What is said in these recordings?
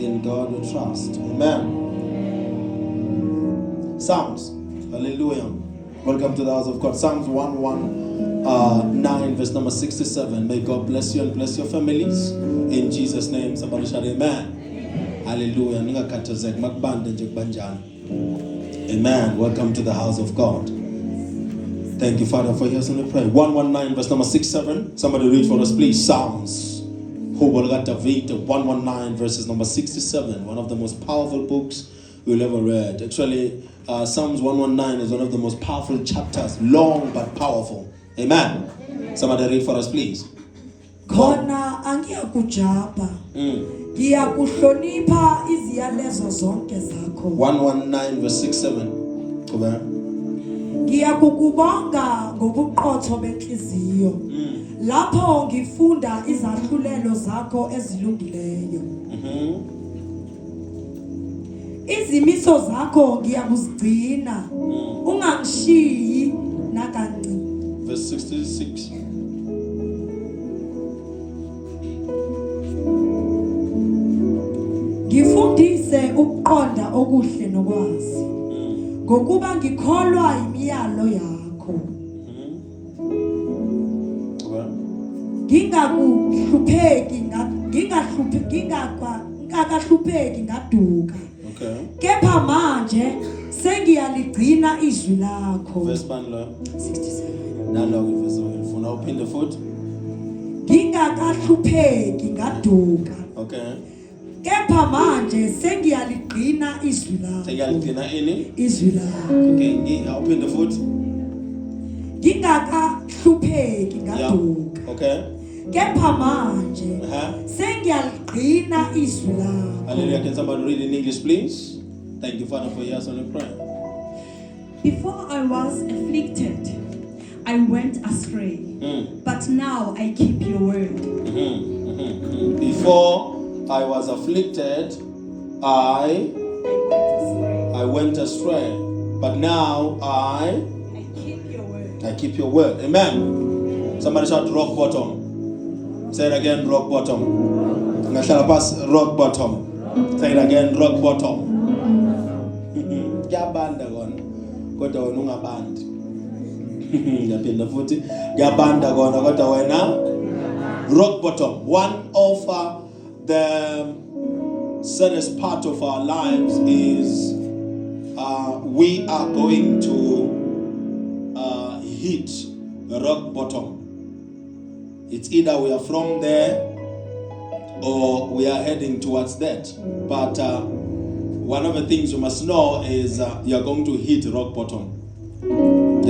In God we trust. Amen. Psalms. Hallelujah. Welcome to the house of God. Psalms 119 verse number 67. May God bless you and bless your families. In Jesus' name. Somebody shout amen. Hallelujah. Amen. Welcome to the house of God. Thank you, Father, for hearing me pray. 119 verse number 67. Somebody read for us, please. Psalms. 119 verses number 67. One of the most powerful books we'll ever read. Actually, Psalms 119 is one of the most powerful chapters. Long but powerful. Amen. Somebody read for us, please. Khona angiyakujapa. Ngiyakuhlonipha iziyalezo zonke zakho. 119 verse 67. Over. Ngiyakukubonga ngobuqotho benhliziyo. Lapho ngifunda izahlulelo zakho ezilungileyo. Izimiso zakho ngiyakuzigcina. Ungangishiyi nakancane. Verse 66. Ngifundise ukuqonda okuhle nokwazi. Ngokuba ngikholwa imiyalo yakho. Ngingahlupheki ngaduka. Okay. Kepha manje sengiyaligcina izwi lakho. Verse 67. Nalo verse ufuna uphinde futhi. Ngingakahlupheki ngaduka. Okay. Kepha manje sengiyaligcina izwi lakho. Sengiyaligcina ini? Izwi lakho. Okay, uphinde futhi. Ngingakahlupheki ngaduka. Okay. Kepha manje sengiyaligcina izwi lakho. Hallelujah. Can somebody read in English, please? Thank you, Father, for your son and prayer. Before I was afflicted, I went astray. But now I keep your word. Before I was afflicted, I went astray. But now I keep your word. I keep your word. Amen. Somebody shout rock bottom. Say it again, rock bottom. Rock bottom. Say it again, rock bottom. Ngiyabanda kona. Kodwa wena ungabandi. Ngiyaphinda futhi. Ngiyabanda kona kodwa wena rock bottom. One of the saddest part of our lives is we are going to hit rock bottom. It's either we are from there or we are heading towards that. But one of the things you must know is you are going to hit rock bottom. You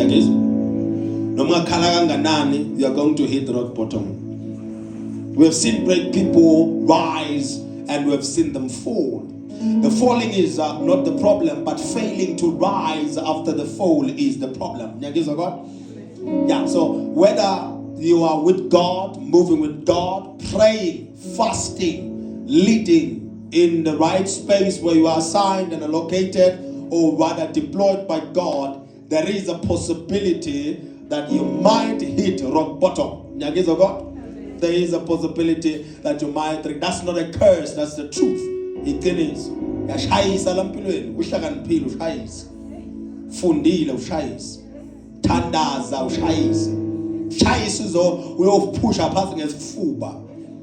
are going to hit rock bottom. We have seen great people rise and we have seen them fall. The falling is not the problem, but failing to rise after the fall is the problem. Yeah, so whether you are with God, moving with God, praying, fasting, leading in the right space where you are assigned and allocated, or rather deployed by God, there is a possibility that you might hit rock bottom. There is a possibility that you might. That's not a curse, that's the truth. It is. Yashayisa lampilweni, uhlakaniphile ushayisa. Fundile ushayisa. Thandaza ushayisa. Shayisa uyophusha phansi ngesifuba.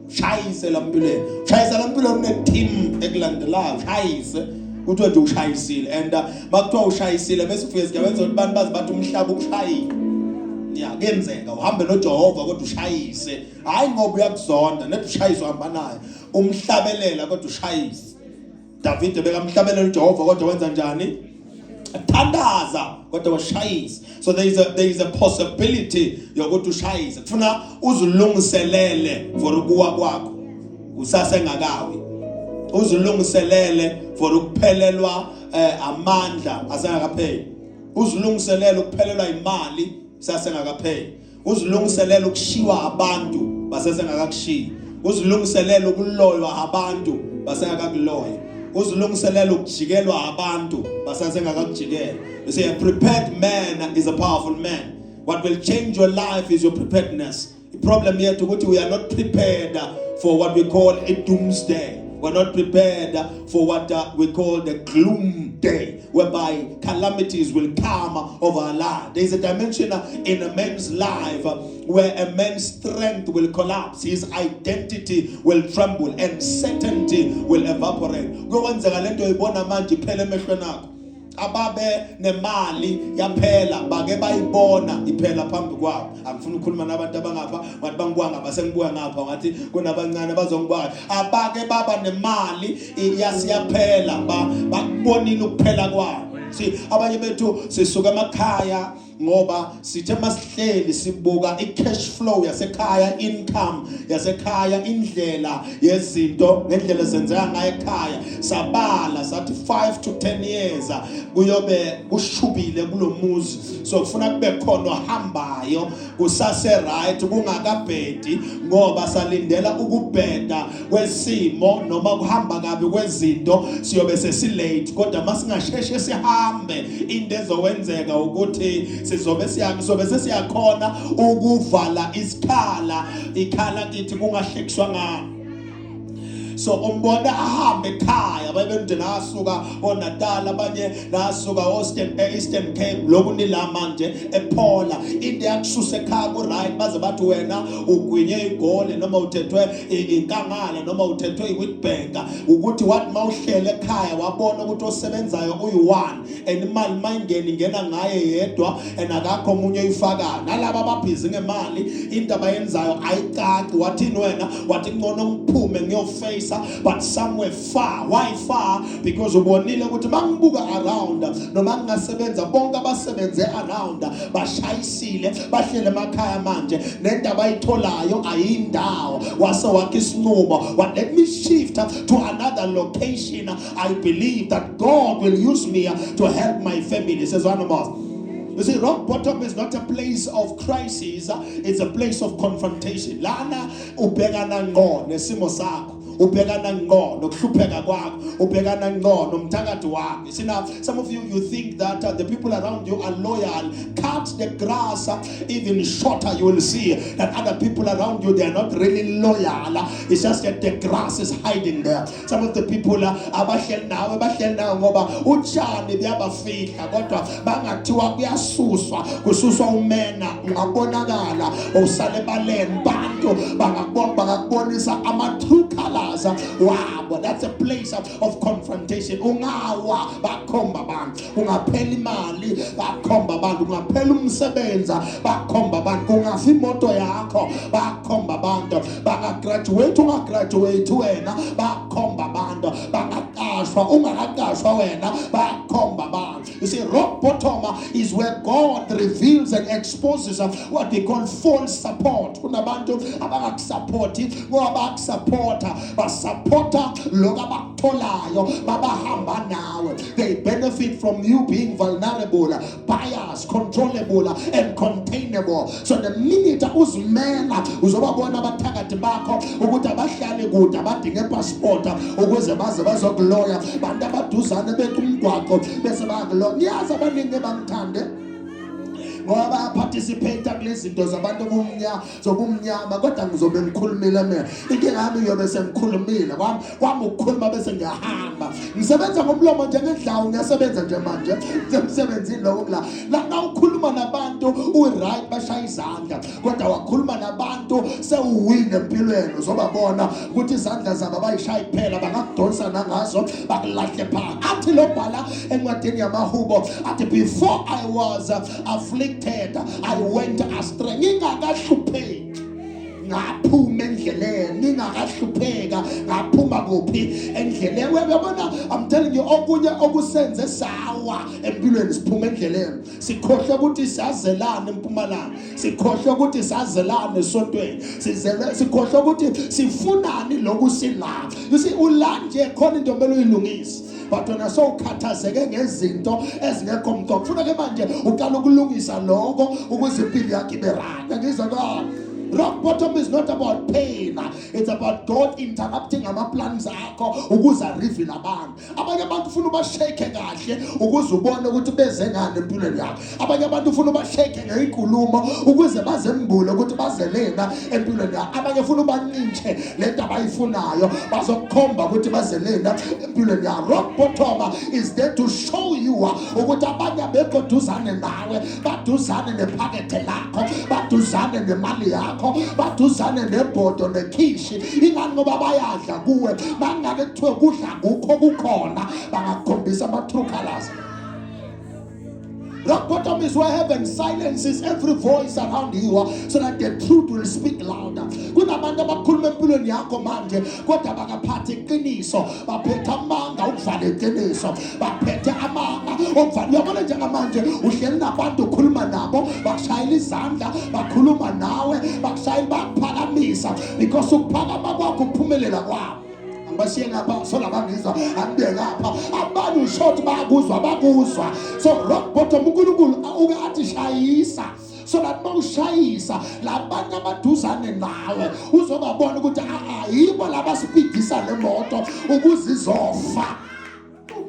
Shayise lampilweni. Shayisa lampilweni une-team ekulandelayo. Shayise. Kuthiwa nje ushayisile. And makuthiwa ushayisile bese ufike sigawenza ukuthi abantu bazi bathi umhlaba ukushayile. Yeah, kuyenzeka uhambe noJehova kodwa ushayise. Hayi ngoba uyakuzonda, nethi ushayise uhamba naye. Umhlabelela kodwa ushayise. David bekamhlabelela uJehova kodwa wenza njani? Thandaza kodwa washayise. So there is a possibility yokuthi ushayise. Kufuna uzulungiselele for ukuwa kwakho. Usasengakawi. Uzulungiselele for ukuphelelwa amandla asengakapheli. Uzulungiselele ukuphelelwa imali sasengakapheli. Uzulungiselele ukushiwa abantu basesengakakushiyi. Uzulungiselele ukuloywa abantu basengakakuloyi. Uzulungiselele ukujikelwa abantu basesengakakujikela. You say a prepared man is a powerful man. What will change your life is your preparedness. The problem here to which we are not prepared for what we call a doomsday. We're not prepared for what we call the gloom day, whereby calamities will come over our life. There's a dimension in a man's life where a man's strength will collapse, his identity will tremble, and certainty will evaporate. Ababe nemali yaphela bake bayibona iphela phambi kwabo. Angifuni ukukhuluma nabantu abangapha ngathi bangibuka ngapha sengibuka ngapha ngathi kunabancane bazongibuka. Abake baba nemali yasiyaphela bakubonile ukuphela kwabo. See, abanye bethu sisuka emakhaya ngoba sithe masihleli sibuka i-cash flow yasekhaya, income yasekhaya, indlela yezinto ngendlela senzeka ngayo ekhaya, sabala sathi 5 to 10 years kuyobe kushubile kulomuzi, so kufuna kube khona ohambayo kusase right kungakabhedi ngoba salindela ukubheda kwesimo noma kuhamba kabi kwezinto siyobe sesilate. Kodwa masingasheshe sihambe into ezowenzeka ukuthi sizobe sesiyakhona ukuvala ikhala kithi kungahlekiswa ngalo. So umbona ahambe ekhaya babe nasuka oNatal, abanye nasuka Eastern Cape, lokhu nila manje ePhola into yakususa ekhaya ku right baze bathi wena ugwinye igole noma uthethwe inkangala noma uthethwe iWitbank, ukuthi wathi mawuhlele ekhaya wabona ukuthi osebenzayo uyi1 and imali mayingeni ingena ngaye yedwa and akakho omunye uyifakayo. Nalabo ababhizi ngemali into abayenzayo ayicaci, wathini wena wathi ngcono ngiphume ngiyoface but somewhere far. Why far? Because ubonile ukuthi mangibuka around noma ngingasebenza bonke abasebenze around bashayisile bahlele emakhaya manje nento abayitholayo ayindawo. Wase wakhe isinqumo, what, let me shift to another location. I believe that God will use me to help my family, says one of us. You see, rock bottom is not a place of crisis, it's a place of confrontation. Lana ubhekana ngqo nesimo sakho, ubhekana ngqo nokuhlupheka kwakho, ubhekana ngqo nomthakathi wakho. You see, now some of you think that the people around you are loyal. Cut the grass even shorter, you will see that other people around you, they are not really loyal. It's just that the grass is hiding there. Some of the people abahleli nawe ngoba utshani buyabafihla kodwa bangathiwa kuyasuswa kususwa umena ungabonakala usale baleni bantu bangakubonisa ama true colors wabo. That's a place of confrontation. Ungawa bakhomba abantu, ungaphela imali bakhomba abantu, ungaphela umsebenza bakhomba abantu, ungafi imoto yakho bakhomba abantu, bangagraduate ungagraduate wena bakhomba abantu, bangaqashwa ungaqashwa wena bakhomba abantu. You see, rock bottom is where God reveals and exposes what they call false support. Kunabantu abangakusupporti ngoba bakusupporta basupporta lokho abakutholayo babahamba nawe. They benefit from you being vulnerable, biased, controllable and containable. So the minute uzimela uzobabona abathakathi bakho ukuthi abahlale kude abadinge passport ukuze baze bazokuloya, bantu abaduzane bethu umgwaqo bese bayakuloya. Niyazi abaningi bangithande ngoba participate kulezi zinto zabantu zobumnyama, kodwa ngizobe ngikhulumile mina. Inkinga yami yobe sengikhulumile kwami ukukhuluma bese ngiyahamba. Ngisebenza ngomlomo njengendlawu, ngiyasebenza nje manje emsebenzini lokho la ukhuluma nabantu u-right bashaya izandla, kodwa wakhuluma nabantu sewuwine empilweni uzobabona ukuthi izandla zabo bayishaya iphela bangakudonsa nangazo bakulahle phansi. Athi lo bhala encwadini yamaHubo athi before I was afflicted I went astray. Ngingakahlupheki ngaphuma endleleni, ngingakahlupheka ngaphuma kuphi endleleni. Uyabona, I'm telling you, okunye okusenze sawa empilweni siphuma endleleni. Sikhohle ukuthi siyazelana eMpumalanga, sikhohle ukuthi siyazelana esontweni, sikhohle ukuthi sifunani lokusila. You see, ulanje khona into omele uyilungise, but wena sowukhathazeke ngezinto ezingekho mqondo. Kufuna ke manje uqala ukulungisa lokho ukuze impilo yakho ibe right. Ngizwa Rock bottom is not about pain. It's about God interrupting ama-plans akho ukuze reveal abantu. Abanye abantu ufuna ubashake kahle ukuze ubone ukuthi beze ngani empilweni yakho. Abanye abantu ufuna ubashake ngeinkulumo ukuze bazembule ukuthi bazelena empilweni yakho. Abanye ufuna ubancintshe lento abayifunayo bazokukhomba ukuthi bazelena empilweni yakho. Rock bottom is there to show you ukuthi abanye abekho duzane nawe, baduzane nephakethe lakho, baduzane nemali yakho, baduzane nebhodo nekhishi. Ingani ngoba bayadla kuwe, bangake kuthiwe kudla kukho kukhona, bangakhombisa ama-true colors. Rock bottom is where heaven silences every voice around you so that the truth will speak louder. Kunabantu abakhuluma empilweni yakho manje kodwa bakaphatha iqiniso, baphethe amanga ukuvala iqiniso, baphethe amanga okuvala. Uyabona njengamanje uhleli nabantu ukhuluma nabo, bakushayela izandla, bakhuluma nawe, bakushayela bakuphakamisa because ukuphakama kwakho ukuphumelela kwabo. Bashiye ngapha solabangizwa ambe ngapha abantu short bakuzwa. So rock bottom uNkulunkulu uke athi shayisa so that mawushayisa labantu abaduzane nawe uzobabona ukuthi yibo labasipidisa le moto ukuze izofa.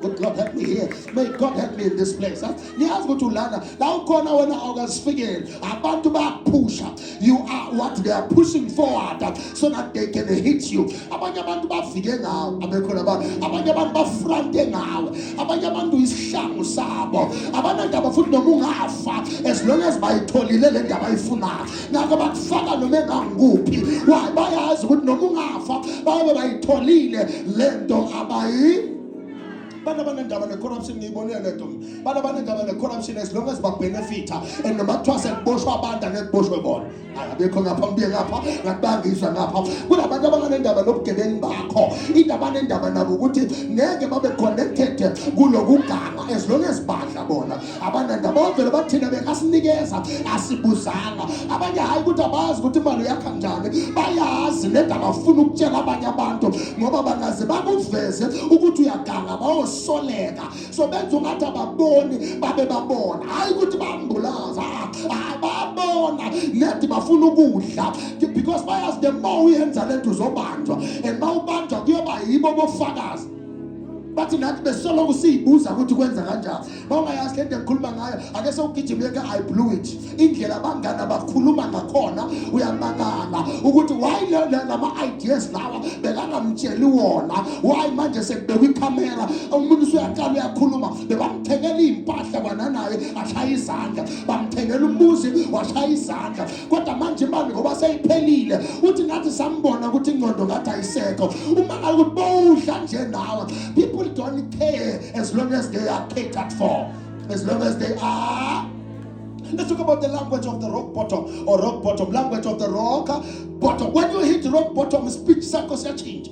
Good God help me here. May God help me in this place. Niyazi ukuthi ulana la ukhona wena awukazifikeli abantu bayapusha. You are what they are pushing forward so that they can hit you. Abanye abantu bafike ngawe abekhona abantu. Abanye abantu bafrante ngawe. Abanye abantu isihlangu sabo. Abanye ndaba futhi noma ungafa as long as bayitholile le ndaba ayifunayo. Ngakho bakufaka noma enganguphi. Bayazi ukuthi noma ungafa babe bayitholile le nto abayi. Bana banendaba ne-corruption ngiyibonile lento. Bana banendaba ne-corruption as long as ba-benefita and noma kuthiwa sekuboshwa abantu angekuboshwe bona. Abekho ngapha ngibuye ngapha ngakubangizwa ngapha. Kunabantu abanganendaba nobugebengu bakho. Indaba nendaba nabo ukuthi ngeke babe connected kulokuganga as long as badla bona. Abanandaba bavele bathina bekasinikeza asibuzanga. Abanye hayi ukuthi abazi ukuthi imali yakha njani. Bayazi nendaba afuna ukutshela abanye abantu ngoba bangaze bakuveze ukuthi uyaganga bawo soleka. So benza ungathi ababoni babe babona. Hayi ukuthi bambulaza. Babona nethi bafuna ukudla because bayazi the more uyenza lento uzobanjwa and mawubanjwa kuyoba yibo bofakazi. Bathi nathi besoloku siyibuza ukuthi kwenza kanjani. Bawungayazi lento engikhuluma ngayo ake sewugijima ke I blew it. Indlela abangana bakhuluma ngakhona uyamangala ukuthi why lama ideas lawa bekangamtsheli wona. Why manje sekubekwa ikamera umuntu usuyaqala uyakhuluma bebamthengela impahla kwananaye ashaya izandla, bamthengela umuzi washaya izandla. Kodwa manje imali ngoba seyiphelile uthi nathi sambona ukuthi ingqondo ngathi ayisekho. Uma ngabe ukuthi bowudla nje nawe people don't care as long as they are catered for, as long as they are. Let's talk about the language of the rock bottom or rock bottom, language of the rock bottom. When you hit rock bottom, speech circles change.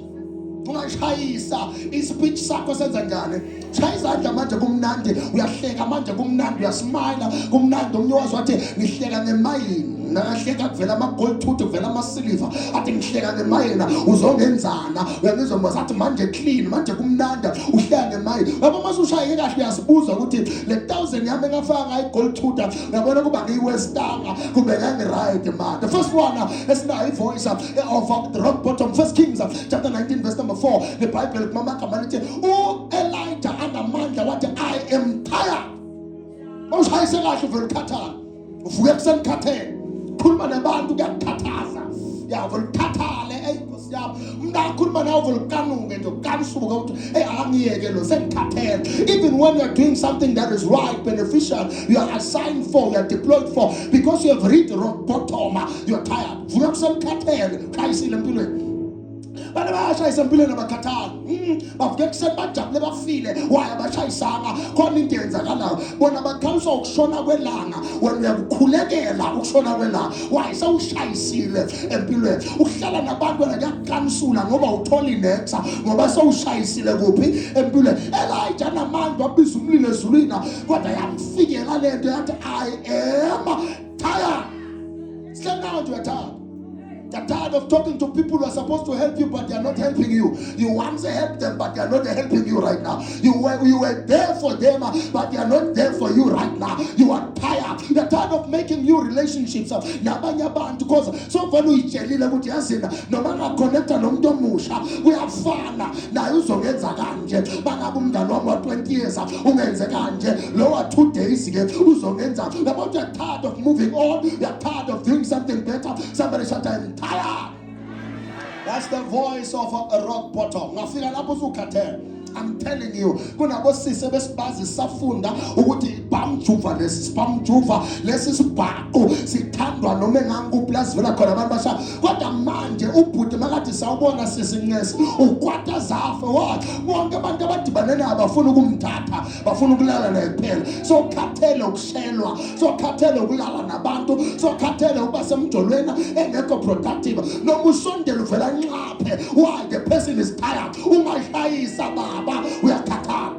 Ungashayisa ispeech sakho senza njani? Shaya izandla manje kumnandi, uyahleka manje kumnandi, uyasmile kumnandi. Umnyozi wathi ngihleka ngemayini, nakahleka kuvela ama-gold tooth, kuvela ama-silver. Athi ngihleka ngemayini uzongenzana. Uyangizwa manje manje clean, manje kumnandi uhleka ngemayini. Ngoba mase ushaye kahle uyazibuza ukuthi le 1000 yami engafaka ngayo i-gold tooth uyabona kuba ngiyiwestanga kumbe ngangi-right man. The first one esinayo ivoice of the rock bottom, 1 Kings chapter 19 verse number 4. The Bible mama kama lithi Elijah anamandla wathi I am tired. Awushayise kahle uvela ukhathala. Uvuke ekuseni khathele. Khuluma nabantu kuyakhathaza. Yavela ukhathale Nkosi yami. Umuntu akhuluma nawe uvela ukanuke nje ukansuka ukuthi angiyeke lo sengikhathele. Even when you are doing something that is right, beneficial, you are assigned for, you are deployed for, because you have reached rock bottom, you are tired. Uvuke ekuseni khathele. Khayisile empilweni. Bana bayashayisa empilweni abakhathali. Bavuke ekuseni bajabule bafile. Why abashayisanga? Khona into eyenzakalayo. Bona bakhanswa ukushona kwelanga. Wena uyakukhulekela ukushona kwelanga. Why sewushayisile empilweni? Ukuhlala nabantu wena kuyakansula ngoba uthola inexa ngoba sewushayisile kuphi empilweni. Elijah namandla wabiza umlilo ezulwini kodwa yamfikela lento yathi I am tired. Stand down to your tired. You're tired of talking to people who are supposed to help you, but they are not helping you. You once helped them, but they are not helping you right now. You were there for them, but they are not there for you right now. You are tired. You're tired of making making new relationships nabanye abantu because so vele uyitshelile ukuthi yazina noma ngaconnecta nomuntu omusha kuyafana naye uzongenza kanje bangabe umngane wami wa 20 years ungenze kanje lo wa 2 days ke uzongenza about you're tired of moving on, you're tired of doing something better. Somebody shout, I'm tired. That's the voice of a rock bottom. Ngafika lapho usukhathela. I'm telling you, kunabosisi besibazi safunda ukuthi bamjuva lesi sibhaqo sithandwa noma enganguphi lasivela khona abantu basha kodwa manje ubhuti makathi sawubona sisincesi ukwata zafe wathi bonke abantu abadibane naye bafuna ukumthatha bafuna ukulala naye kuphela so khathele ukushelwa so khathele ukulala nabantu so khathele ukuba semjolweni engekho productive noma usondele uvela nqaphe why the person is tired ungashayisa baba uyakhathala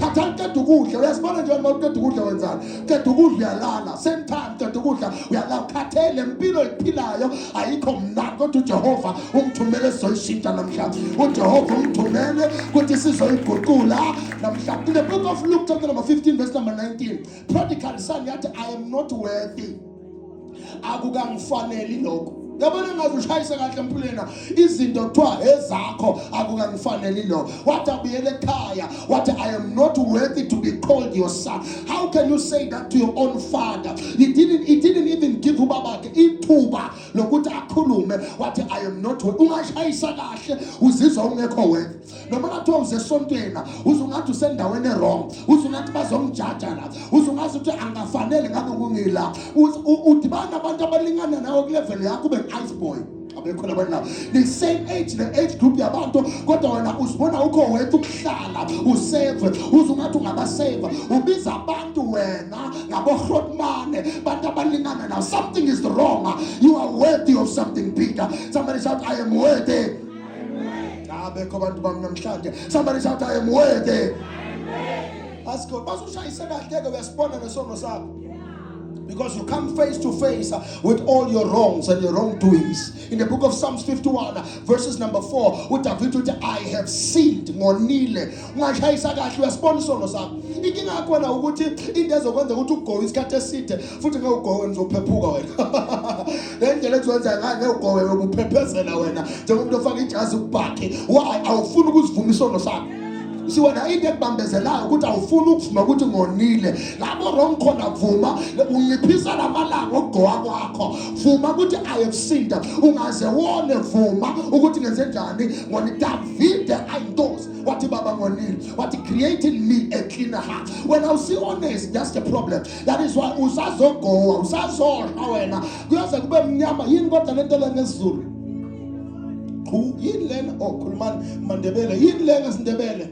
khathala qeda ukudla uyasibona nje uma uqeda ukudla wenzani qeda ukudla uyalala same time qeda ukudla uyalala khathele impilo iphilayo ayikho mnandi kodwa uJehova umthumele sizoyishintsha namhlanje uJehova umthumele ukuthi sizoyiguqula namhlanje. In the book of Luke chapter number 15 verse number 19 prodigal son yathi I am not worthy akukangifaneli lokho yabona ngazi ushayise kahle empilweni izinto kuthiwa ezakho akukangifaneli lo wathi abuyele ekhaya wathi I am not worthy to be called your son. How can you say that to your own father? He didn't even give ubabakhe ithuba lokuthi akhulume wathi I am not worthy. Ungashayisa kahle uzizwa ungekho worthy noma kuthiwa uze esontweni uzungathi usendaweni wrong uzungathi bazomjaja la uzungathi ukuthi angafanele ngabe kungila udibana abantu abalingana nawe ku level yakho ube ice boy abekho labantu labo the same age the age group yabantu kodwa wena uzibona ukho wethu ukuhlala usave uzungathi ungabasave ubiza abantu wena ngabohrotmane bantu abalingana now something is wrong. You are worthy of something bigger. Somebody shout I am worthy. Somebody shout I am worthy. Ask God basushayise kahle ke uyasibona nesono sakho because you come face to face with all your wrongs and your wrongdoings. In the book of Psalms 51 verses number 4 uDavid uthi I have sinned ngonile ungashayisa kahle uyasibona isono sakho inkinga yakho na ukuthi into ezokwenza ukuthi ugowe isikhathi eside futhi ngeugowe nizophephuka wena le ndlela ezwenza ngeke ugowe ubuphephezela wena njengomuntu ofaka ijazi kubhakhe awufuni ukuzivuma isono sakho. See when I eat bambezela ukuthi awufuna ukuvuma ukuthi ngonile labo wrong khona vuma ungiphisa lamalanga okugowa kwakho vuma ukuthi I have sinned ungaze wone vuma ukuthi ngenze njani ngoni David ayintos wathi baba ngonile wathi create in me a clean heart. When I see honest that's the problem. That is why usazogowa usazosha wena kuyaze kube mnyama yini kodwa lento lengesizulu yini lena khulumani mandebele yini lena sindebele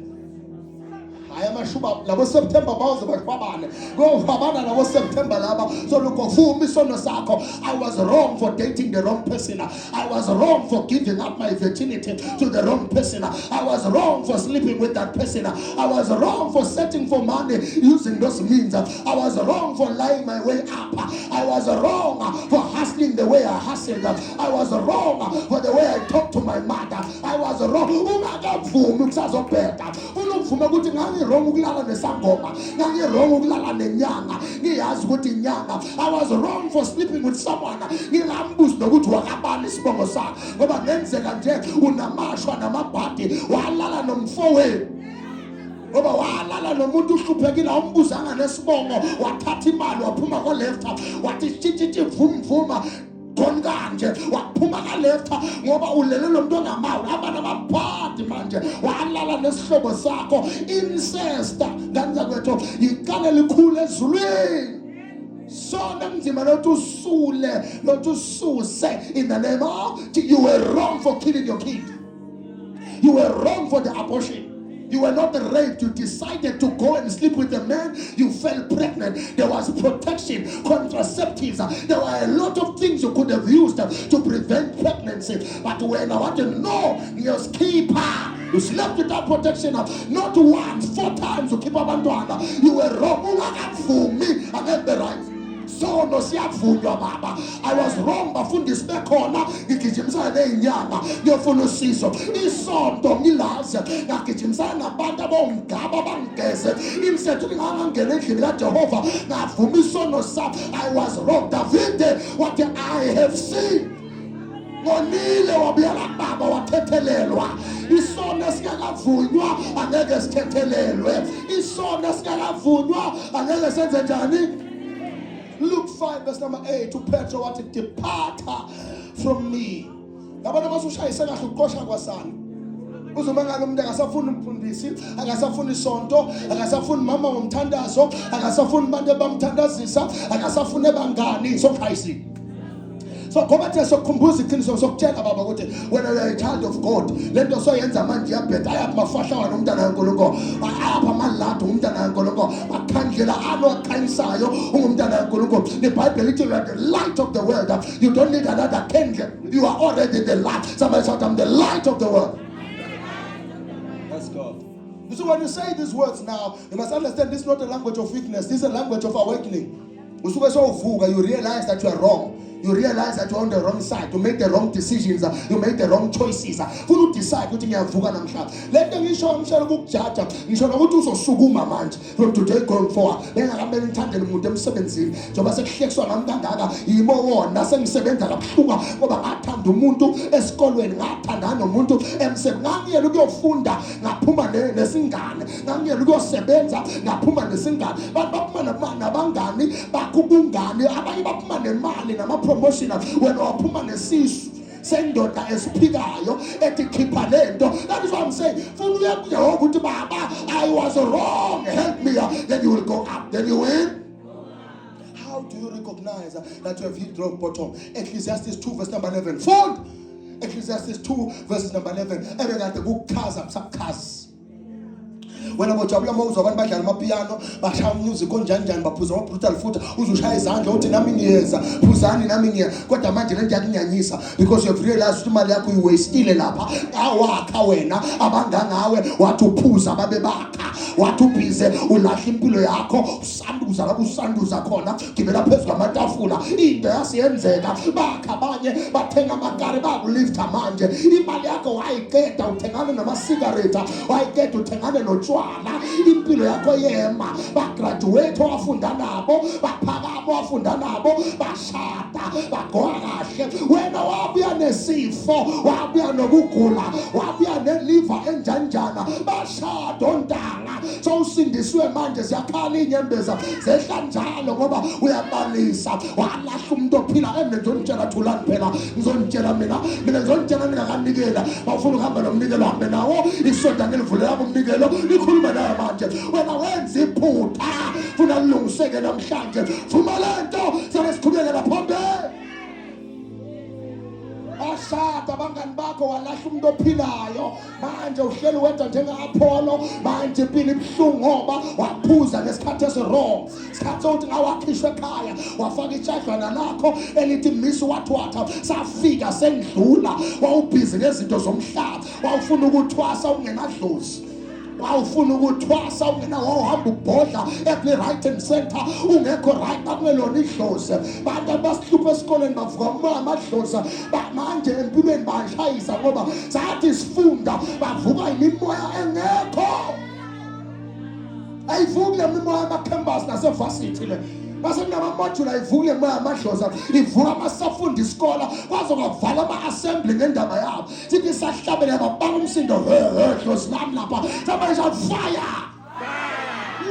I am a shuba labo September bawuze bashwabane go fabana labo September laba so look vumi sono sakho. I was wrong for dating the wrong person. I was wrong for giving up my virginity to the wrong person. I was wrong for sleeping with that person. I was wrong for searching for money using those means. I was wrong for lying my way up. I was wrong for hustling the way I hustled. I was wrong for the way I talked to my mother. I was wrong. Ungakavumi kusazobheda unuvuma ukuthi ngani wrong ukulala nesangoma ngani wrong ukulala nenyanga ngiyazi ukuthi inyanga. I was wrong for sleeping with someone ngingambuzi nokuthi wakabani isibongo sakhe ngoba ngenzeka nje unamashwa namabhadi walala nomfowenu ngoba walala nomuntu uhluphekile awumbuzanga nesibongo wathatha imali waphuma ko left wathi chichichi vuma kanje waphuma ka left ngoba ulele lo muntu ongamawu abana abaphathi manje walala nesihlobo sakho incest nganza kwethu iqale likhulu ezulwini sona nzima lothi ususe in the name of you were wrong for killing your kid. You were wrong for the abortion. You were not raped. You decided to go and sleep with a man. You fell pregnant. There was protection, contraceptives. There were a lot of things you could have used to prevent pregnancy. But when I want to know, your keeper, you slept without protection. Not once, 4 times you keep up and down. You were wrong. For me, I get the right. Sono siyavunywa baba. I was wrong bafundisi bekhona ngigijimisana nezinyanga ngiyofuna usizo. Isonto ngilazi ngagijimisana nabantu abongaba bangigeze imsetho ngangangena endlini kaJehova ngavuma isono sami. I was wrong. David what I have seen ngonile wabuyela baba wathethelelwa. Isono singakavunywa angeke sithethelelwe. Isono singakavunywa angeke senze njani? Luke 5 verse number 8 to Petro wathi depart from me. Abantu abasushayise kahle uqosha kwasana. Uzoma ngalo umuntu akasafuni umfundisi, akasafuni isonto, akasafuni mama womthandazo, akasafuni abantu abamthandazisa, akasafuni abangani sokhayisi. So ngoba the sokukhumbuza iqiniso sokutshela baba ukuthi when you are a child of God lento soyenza manje yabhetha ayapha mafahla wena umntana kaNkulunkulu ayapha amalado umntana kaNkulunkulu akhandlela anokhanyisayo ungumntana kaNkulunkulu. The Bible lithi you are the light of the world. You don't need another candle. You are already the light. Somebody shout, I'm the light of the world. That's God. So when you say these words now, you must understand this is not a language of weakness. This is a language of awakening. You realize that you are wrong. You realize that you're on the wrong side. You make the wrong decisions. You make the wrong choices. You decide what you are doing. Let them show themselves to judge. You should not do so suguma manje from today going forward. Then I am intending to them 17. So I said, "Shex on amdanga. Imo on. Naseng 7 dala phuka. Ngoba ngathanda umuntu esikolweni ngathanda nomuntu emsebenzi ngiyelukuyofunda ngaphuma nesingane. Ngiyelukuyosebenzisa ngaphuma nesingane. Baphuma nabangani bakubungani abanye baphuma nemali nama promotion when waphuma nesisu sendoda esiphikayo ethi khipha lento. That is what I'm saying. Funa uyakuJehova ukuthi baba I was wrong, help me, then you will go up, then you win. How do you recognize that you have hit rock bottom? Ecclesiastes 2 verse number 11. Fold Ecclesiastes 2 verse number 11. Ebekade kukhaza msakhazi wena bojabula mawuzwa abantu badlala amapiano bashaya music konjanjani baphuza brutal futhi uzushaya izandla uthi nami ngiyeza phuzani nami ngiya kodwa manje lento yakunyanyisa because you have realized ukuthi imali yakho uyiwastile lapha awakha wena abangangawe wathi uphuza babe bakha wathi ubhize ulahla impilo yakho usanduza lapho usanduza khona gibela phezulu kwamatafula into yasiyenzeka bakha abanye bathenga amakari bakulifta manje imali yakho wayiqeda uthengana nama cigarette wayiqeda uthengana notshwala impilo yakho yema bagraduate wafunda nabo baphakama wafunda nabo bashada bagoqa kahle wena wabuya nesifo wabuya nokugula wabuya neliver enjanjana bashada ontanga so usindiswe manje siyakhala inyembeza zehla njalo ngoba uyabalisa walahla umuntu ophila emnezonitshela thulani phela ngizonitshela mina ngizonitshela ningakanikela bafuna ukuhamba nomnikelo hambe nawo isonto ngilivulela lapho umnikelo likhuluma naye manje wena wenza iphutha funa lilungiseke namhlanje vuma lento sebe siqhubekela phambili. Ashada abangani bakho walahla umuntu ophilayo manje uhleli wedwa njenga-Apollo manje impilo ibuhlungu ngoba waphuza ngesikhathi esi-wrong isikhathi sokuthi ngawakhishwa ekhaya wafaka itshadlwana lakho elithi miss wathwatha safika sendlula wawubhizi ngezinto zomhlaba wawufuna ukuthwasa ungenadlozi wawufuna ukuthwasa ungena wawuhamba ubhodla every right and center ungekho right akungelona idlozi bantu abasihlupha esikoleni bavuka umoya amadlozi manje empilweni bashayisa ngoba sathi sifunda bavuka imimoya engekho ayivuki le mimoya ama-campus nase-varsity le base kunamamodule ayivuki le moya amadlozi ivuka amasafundi isikole kwaze kwavala ama-assembly ngendaba yabo sithi sahlabele babanga umsindo dlozi lami lapha somebody shout fire.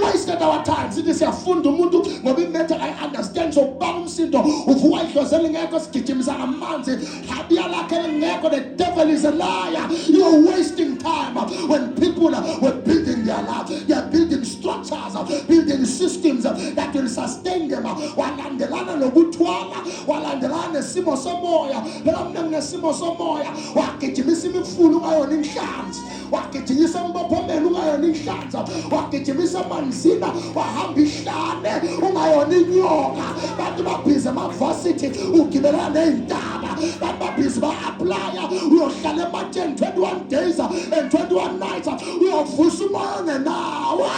Wasted our time. Sithi siyafunda umuntu ngoba imetha I understand so banga umsindo uvuka idlozi elingekho sigijimisa ngamanzi habiya lakhe elingekho. The devil is a liar. You are wasting time when people were building their lives. They are building structures, building systems that will sustain them. Walandelana nokuthwala walandelana nesimo somoya phela mina nginesimo somoya wagijimisa imifulo ungayona inhlanzi wagijimisa imbophomelo ungayona inhlanzi wagijimisa amanzina wahamba ihlane ungayona inyoka bantu babhizi ama-varsity ugibelana ney'ntaba bantu babhizi ba-aplya uyohlala ematsheni 21 days and 21 nights uyovusa umoya ongenawo.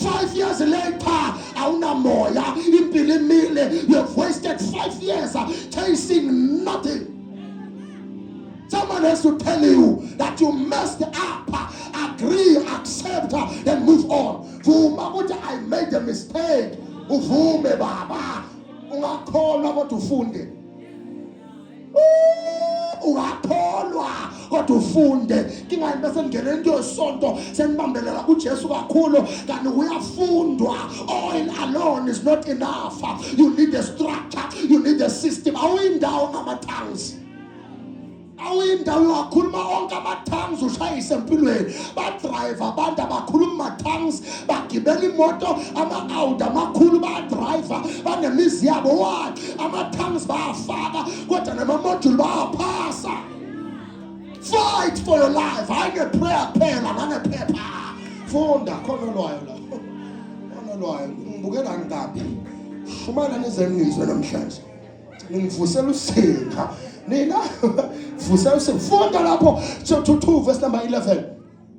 5 years later, awunamoya, impilo imile. You have wasted 5 years chasing nothing. Someone has to tell you that you messed up. Agree, accept, then move on. Vuma ukuthi I made a mistake. Uvume baba. Ungakholwa kodwa ufunde. Ungakholwa kodwa ufunde. Kingayi bese ngene into yesonto senibambelela kuJesu kakhulu kanti uyafundwa. Oil alone is not enough. You need a structure, you need a system. Awuyindawo ngama-tongues. Awuyindawo yokukhuluma onke ama-tongues ushayise empilweni. Badrive abantu abakhuluma ama-tongues, bagibela imoto ama-Audi amakhulu badrive, banemizi yabo. Why? Ama-tongues bayafaka kodwa nama-module bayaphasa. Fight for your life. Hayi ngeprayer phela nangephepha. Funda khona olwayo la. Khona olwayo. Ngibukela ngaphi. Shumana nizengizwe namhlanje. Ngivusela usinga. Nina vusela funda lapho 2 verse number 11.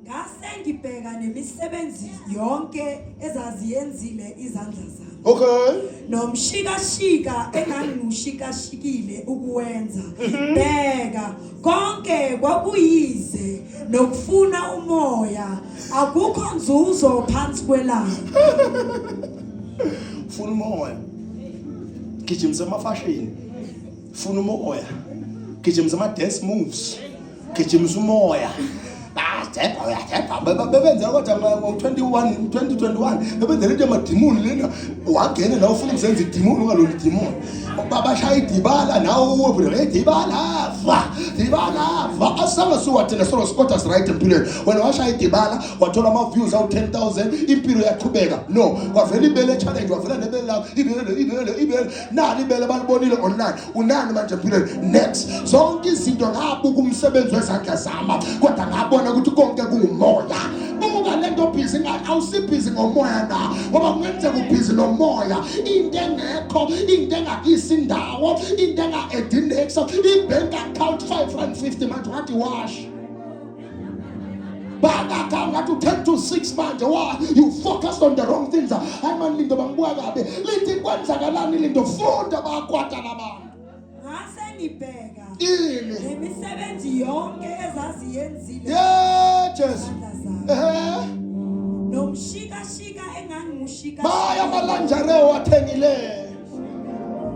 Ngase ngibheka nemisebenzi yonke ezaziyenzile izandla zami. Okay. Nomshikashika engangiushikashikile ukuwenza. Bheka konke kwakuyize nokufuna umoya. Akukho nzuzo phansi kwelanga. Funa umoya. Gijimisa amafashini. Funa umoya. Gijimisa ama-dance moves. Gijimisa umoya. Bebenzela kodwa ngo-2021 bebenzela into yamadimoni lena. Wangena nawe ufuna ukuzenza idimoni ungalona idimoni. Babashaya idibala nawe uwe idibala va. Asanga suwathina solo spotters right empilweni. Wena washaya idibala wathola ama-views awu-10,000 impilo yaqhubeka. No, kwavela ibele challenge, wavela nebele lakho ibele nani ibele balibonile online. Unani manje empilweni? Next. Zonke izinto ngabuka umsebenzi wezandla zami kodwa ngabona ukuthi konke kuumoya. Buka lento busy awusibhizi ngomoya na ngoba kungenzeka ubhizi nomoya. Into engekho, into engakisi indawo, into enga-edindex, i-bank account 550 manje ngathi wash. Baka ngathi 10 to 6 manje. Why? You focused on the wrong things. Hayi manje linto bangibuka kabe. Lithi kwenzakalani linto funda bayakwata labantu. Ngase ngibheka Ini. nemisebenzi yonke ezaziyenzile Yeah, Jesus. izandla zami. Nomshikashika engangiushika. Baya malanjare wathengile.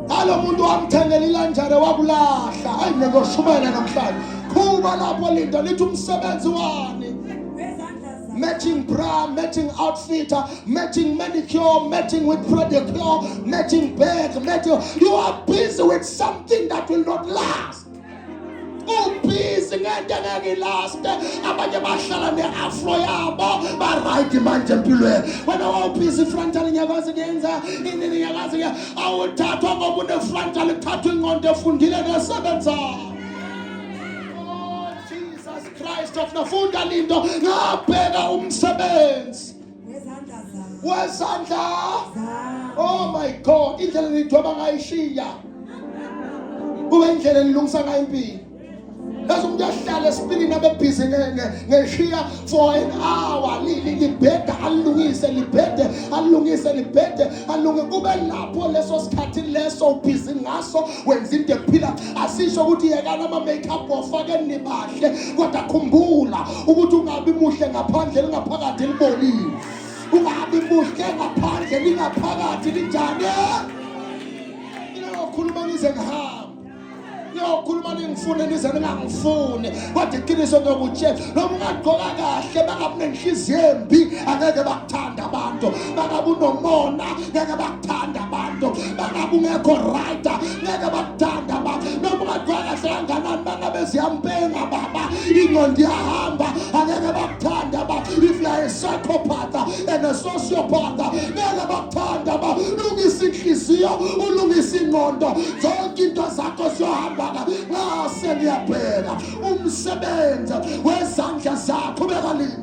Alo muntu wamthengela ilanjare wakulahla. Ayi ngizoshubela namhlanje. Kuba lapho linto lithi umsebenzi wani. Wezandla zami. Matching bra, matching outfit, matching manicure, matching with pedicure, matching bag, matching. You are busy with something that will not last. Busy ngento engeke last. Abanye bahlala ne-afro yabo ba-right manje empilweni. Wena wawubhizi frontal ngiyakwazi kuyenza ini ngiyakwazi awuthathwa ngoba une-frontal kuthathwa ingqondo efundile nesebenzayo. Jesus Christ of nafunda linto ngabheka umsebenzi Wezandla zami. wezandla. Zami. Oh my God, indlela nidweba ngayishiya kube indlela nilungisa ngayo impilo. Bese umuntu yahlala esipilini abebhizi ngeshiya for an hour libhede alungise libhede alungise libhede alunge kube lapho leso sikhathi leso ubhizi ngaso wenza into ephila. Asisho ukuthi yekana ama-makeup wafake nibahle kodwa khumbula ukuthi ungabi muhle ngaphandle lingaphakathi libonile. Ungabi muhle ngaphandle lingaphakathi linjani. Ngikhuluma ngize ngihamba. Ngiyokhuluma ningifune nize ningangifuni kodwa iqiniso ngiyokutshela noma ungagqoka kahle bangabi nenhliziyo embi angeke bakuthanda abantu. Bangabi unomona ngeke bakuthanda abantu. Bangabi ungekho right ngeke bakuthanda abantu. Noma ungagqoka kahle kanganani bangabe ziyampenga baba ingqondo iyahamba angeke bakuthanda abantu. If you are a psychopath and a sociopath ngeke bakuthanda abantu. Lungisa inhliziyo ulungisa ingqondo zonke into zakho ziyohamba. Ngase ngiyabheka umsebenzi wezandla zakho bekalini.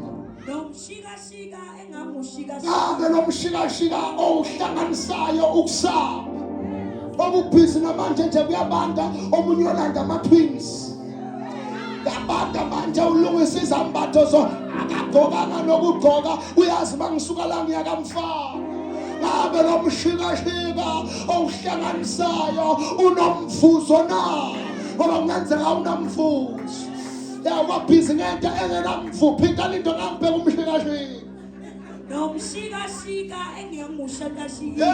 Nomshikashika engangiushikashika. Ngabe lo mshikashika ohlanganisayo ukusaba. Obubhizi namanje nje kuyabanda omunye olanda ama-twins. Ngabanda manje ulungisa izambatho zo engagqokanga nokugqoka uyazi mangisuka la ngiya kamfana ngabe lo mshikashika owuhlanganisayo unomvuzo na ngoba kungenzeka unomvuzo wabhizi ngento engenamvuzo phela into ngangibheka umshikashika nomshikashika engiyamushakashika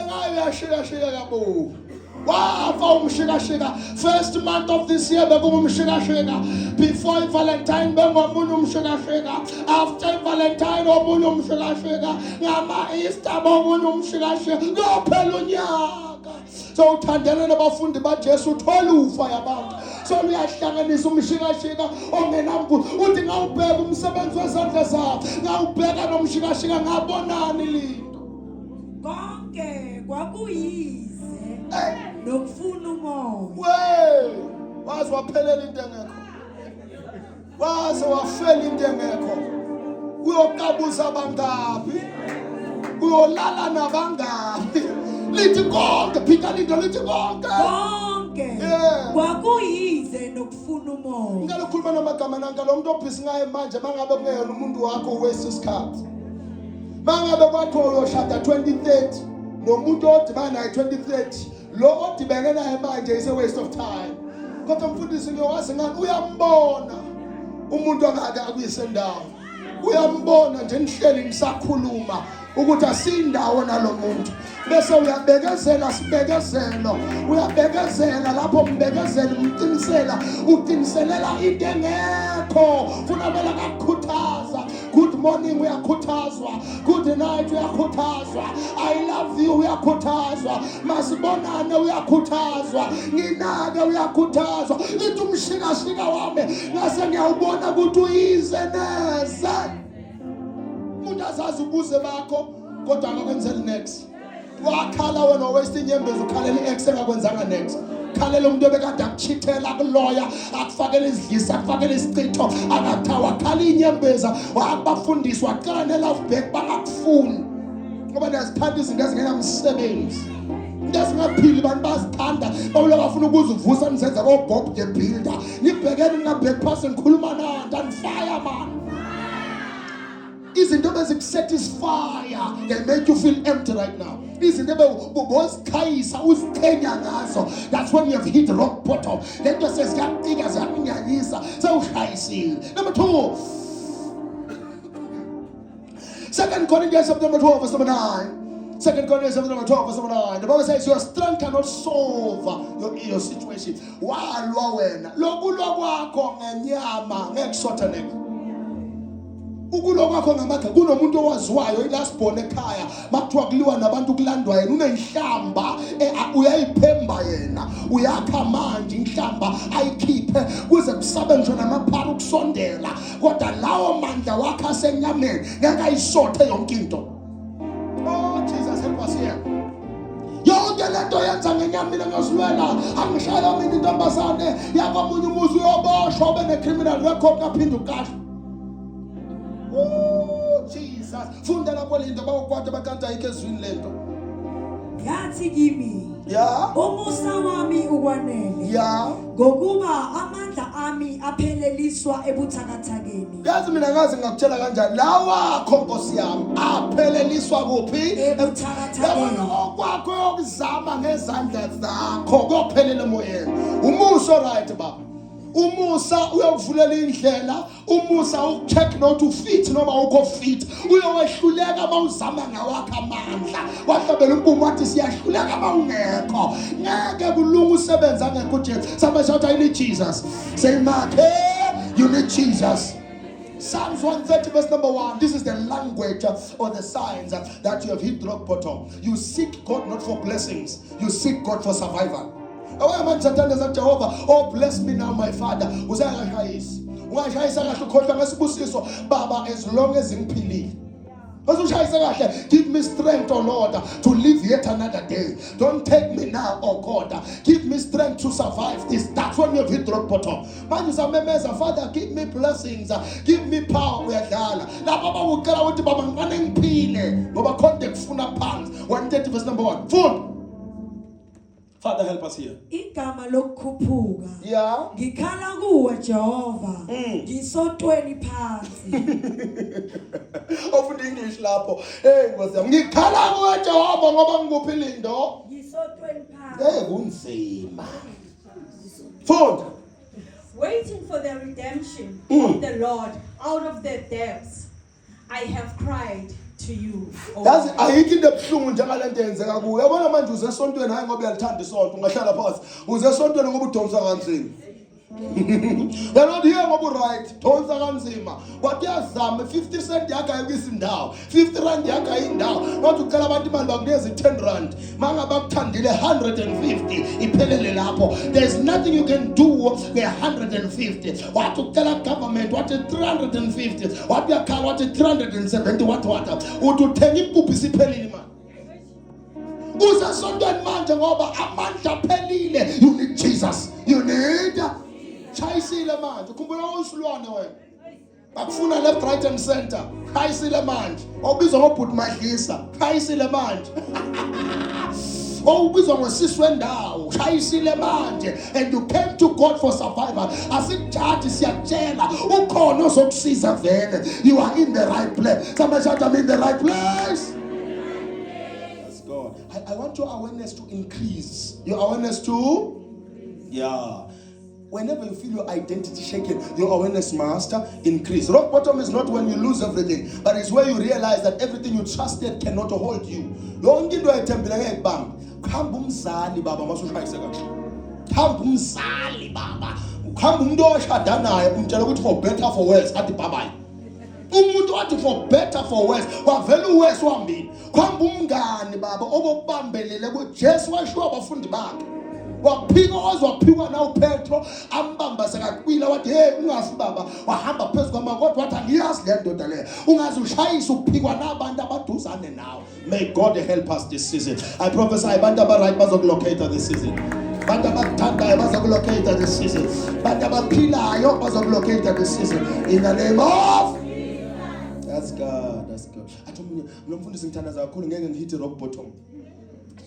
ngayashikashika yabo wafa umshikashika first month of this year bekungumshikashika before Valentine bengomunye umshikashika after Valentine omunye umshikashika ngama Easter bomunye umshikashika kuphela unyaka so uthandana nabafundi baJesu uthola ufa yabantu so uyahlanganisa umshikashika ongenamvuzo uthi ngawubheka umsebenzi wezandla zakho ngawubheka nomshikashika ngabonani linto konke kwakuyize nokufuna umoya wazi waphelela into engekho wazi wafela into engekho uyokabuza abangaphi uyolala nabangaphi lithi konke phika linto lithi konke kwakuyize nokufuna umoya ngalokhuluma namagama nanka lo muntu obhisi ngaye manje mangabe kungeyona umuntu wakho waste isikhathi mangabe kwathiwa uyoshada 2030 nomuntu odibana naye 2030 lo odibene naye manje is a waste of time kodwa mfundisi ngiyowazi ngani uyambona umuntu akade akuyisendawo uyambona nje nihleli nisakhuluma ukuthi asindawo nalomuntu bese uyabekezela sibekezelo uyabekezela lapho umbekezela umqinisela uqiniselela into engekho funa vela kakukhuthaza good morning uyakhuthazwa good night uyakhuthazwa I love you uyakhuthazwa masibonane uyakhuthazwa nginake uyakhuthazwa lithi umshikashika wami ngase ngiyawubona ukuthi uyize neze umuntu azazi ubuze bakho kodwa akakwenzeli next wakhala wena waste inyembezi ukhalela iex engakwenzanga next khalela umuntu obekade akuchithela kuloya akufakela izidlisa akufakela isicitho akathawa khala inyembeza wakubafundiswa waqala nelove back bangakufuni ngoba ndiyazithanda izinto ezingenamsebenzi into ezingaphili abantu bazithanda babula bafuna ukuzivusa nizenza Bob the Builder nibhekene na-back person khuluma nanti and fire man izinto bezikusatisfy they make you feel empty right now izinto bozikhayisa uziqhenya ngazo that's when you have hit rock bottom lento seziyaqika ziyakunyanyisa sewushayisile number 2 2 Corinthians chapter number 12 verse number 9 2 Corinthians chapter number 12 verse number 9 the Bible says your strength cannot solve your situation walwa wena lokulwa kwakho ngenyama ngekusotha nekho ukulwa kwakho ngamagama kunomuntu owaziwayo ilasibone ekhaya makuthiwa kuliwa nabantu kulandwa yena unenhlamba uyayiphemba yena uyakha manje inhlamba ayikhiphe kuze kusabe nje namaphara ukusondela kodwa lawo mandla wakhe asenyameni ngeke ayisothe yonke into oh Jesus help us here yonke lento yenza ngenyamini ngazilwela angishaya mina intombazane yakwamunye umuzi uyoboshwa ube ne-criminal record kaphinda ukashwa Jesus funda lapho lento bakwade bakanta ayike ezwini lento yathi kimi umusa wami ukwanele ngokuba amandla ami apheleliswa ebuthakathakeni yazi mina ngazi ngakutshela kanjani lawa Nkosi yami apheleliswa kuphi ebuthakathakeni okwakho yokuzama ngezandla zakho kophelela emoyeni umuso right baba umusa uyokuvulela indlela umusa ukucheck not ufit noma ukho fit uyowehluleka mawuzama ngawakha amandla wahlabela umpumo wathi siyahluleka mawungekho ngeke kulunga usebenza ngekho Jesu somebody shout I need Jesus say Mark hey you need Jesus Psalms 130 verse number 1 this is the language or the signs that you have hit rock bottom you seek God not for blessings you seek God for survival Jehovah, oh bless me now my Father uzayashayisa ungashayisa kahle ukhohlwa ngesibusiso baba as long as ngiphilile ushayisa kahle give me strength oh Lord to live yet another day don't take me now oh God give me strength to survive this that's when you have hit rock bottom manje usamemeza Father give me blessings give me power uyadlala lapho bawucela ukuthi baba ngane ngiphile ngoba konke kufuna phansi 130 verse number 1 fund Father, help us here. Igama lokukhuphuka. Yeah. Ngikhala kuwe Jehova. Ngisotweni phansi. Ofunda English lapho. Hey Nkosi yami, ngikhala kuwe Jehova ngoba ngikuphile into. Ngisotweni phansi. Kunzima. Funda. Waiting for the redemption of the Lord out of their depths, I have cried to you. Yazi ayikho into ebuhlungu njengalento yenzeka kuwe. Yabona manje uze esontweni hayi ngoba uyalithanda isonto, ungahlala phansi. Uze esontweni ngoba udonsa kanzima. You're not here ngoba right, donsa kanzima. Kwathi yazama 50 cent yakhe ayikisi indawo. 50 rand yakhe ayindawo. Wathi ucela abantu imali bakunikeza 10 rand. Mangaba kuthandile 150 iphelele lapho. There's nothing you can do with 150. Wathi ucela government wathi 350. Wathi yakhala wathi 370 wathi uthi uthenga impuphu isiphelile manje. Uza sontweni manje ngoba amandla aphelile. You need Jesus. You need chayisile manje. Ukhumbula usulwane wena. Bakufuna left, right and center. Chayisile manje. Awubizwa ngobhuti Madlisa. Chayisile manje. Awubizwa ngosisi wendawo. Chayisile manje. And you came to God for survival. Asikujaji siyakutshela ukhona ozokusiza vele. You are in the right place. Somebody shout, I'm in the right place. God. I want your awareness to increase. Your awareness to? Yeah. Whenever you feel your identity shaken, your awareness must increase. Rock bottom is not when you lose everything, but it's where you realize that everything you trusted cannot hold you. Yonke into ayithembile ngeke kubamba. Khamba umzali baba masushayise kahle. Khamba umzali baba. Khamba umuntu oshada naye umtshela ukuthi for better for worse athi bye. Umuntu wathi for better for worse wavela uwese wambini. Khamba umngani baba obokubambelele kuJesu washiwa abafundi bakhe. Waphika ozwaphikwa na uPetro ambamba sekakwila wathi hey ungafi baba wahamba phezulu kwamakoti wathi angiyazi le ndoda le ungazi ushayisa uphikwa nabantu abaduzane nawe. May God help us this season. I prophesy abantu abaright bazokulocate this season. Bantu abakuthandayo bazokulocate this season. Bantu abaphilayo bazokulocate this season in the name of That's God. That's God. Athi mina mfundisi ngithandaza kakhulu ngeke ngihit rock bottom.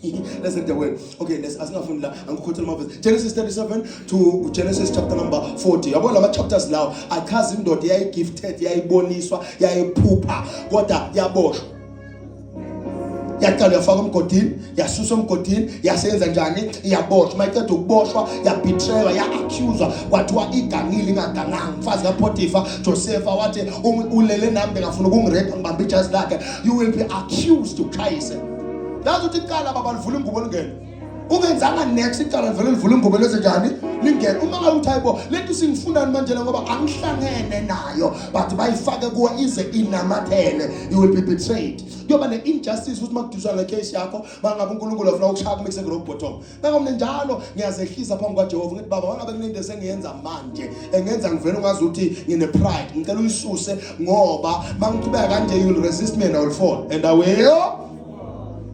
Listen the word. Okay, let's asingafundi la angikhothela amavesi. Genesis 37 to Genesis chapter number 40. Yabona lama chapters lawo akhazi indoda yayigifted, yayiboniswa, yayiphupha kodwa yaboshwa. Yaqala yafaka umgodini, yasusa umgodini, yasenza njani? Yaboshwa. Mayiqeda ukuboshwa, yabetraywa, ya-accuswa, kwathiwa igangile ingaganganga. Umfazi kaPotifa, Josepha wathi ulele nami bengafuna ukungirepa ngibambe ijazi lakhe. You will be accused ukhayise. Lazo uthi iqala baba livula ingubo lingene. Ungenzanga next iqala livele livula ingubo leze njani? Lingene. Uma ngabe uthi hayibo, lethu singifundani manje ngoba angihlangene nayo, but bayifake kuwe ize inamathele. You will be betrayed. Kuyoba ne-injustice ukuthi makuduswa ngecase yakho, mangabe uNkulunkulu afuna ukushaya kumekise rock bottom. Ngakho njalo ngiyazehlisa phambi kwaJehova ngithi baba mangabe kunento esengiyenza manje, engenza ngivele ungazi ukuthi ngine pride. Ngicela uyisuse ngoba mangiqhubeka kanje you will resist me and I will fall. And I will.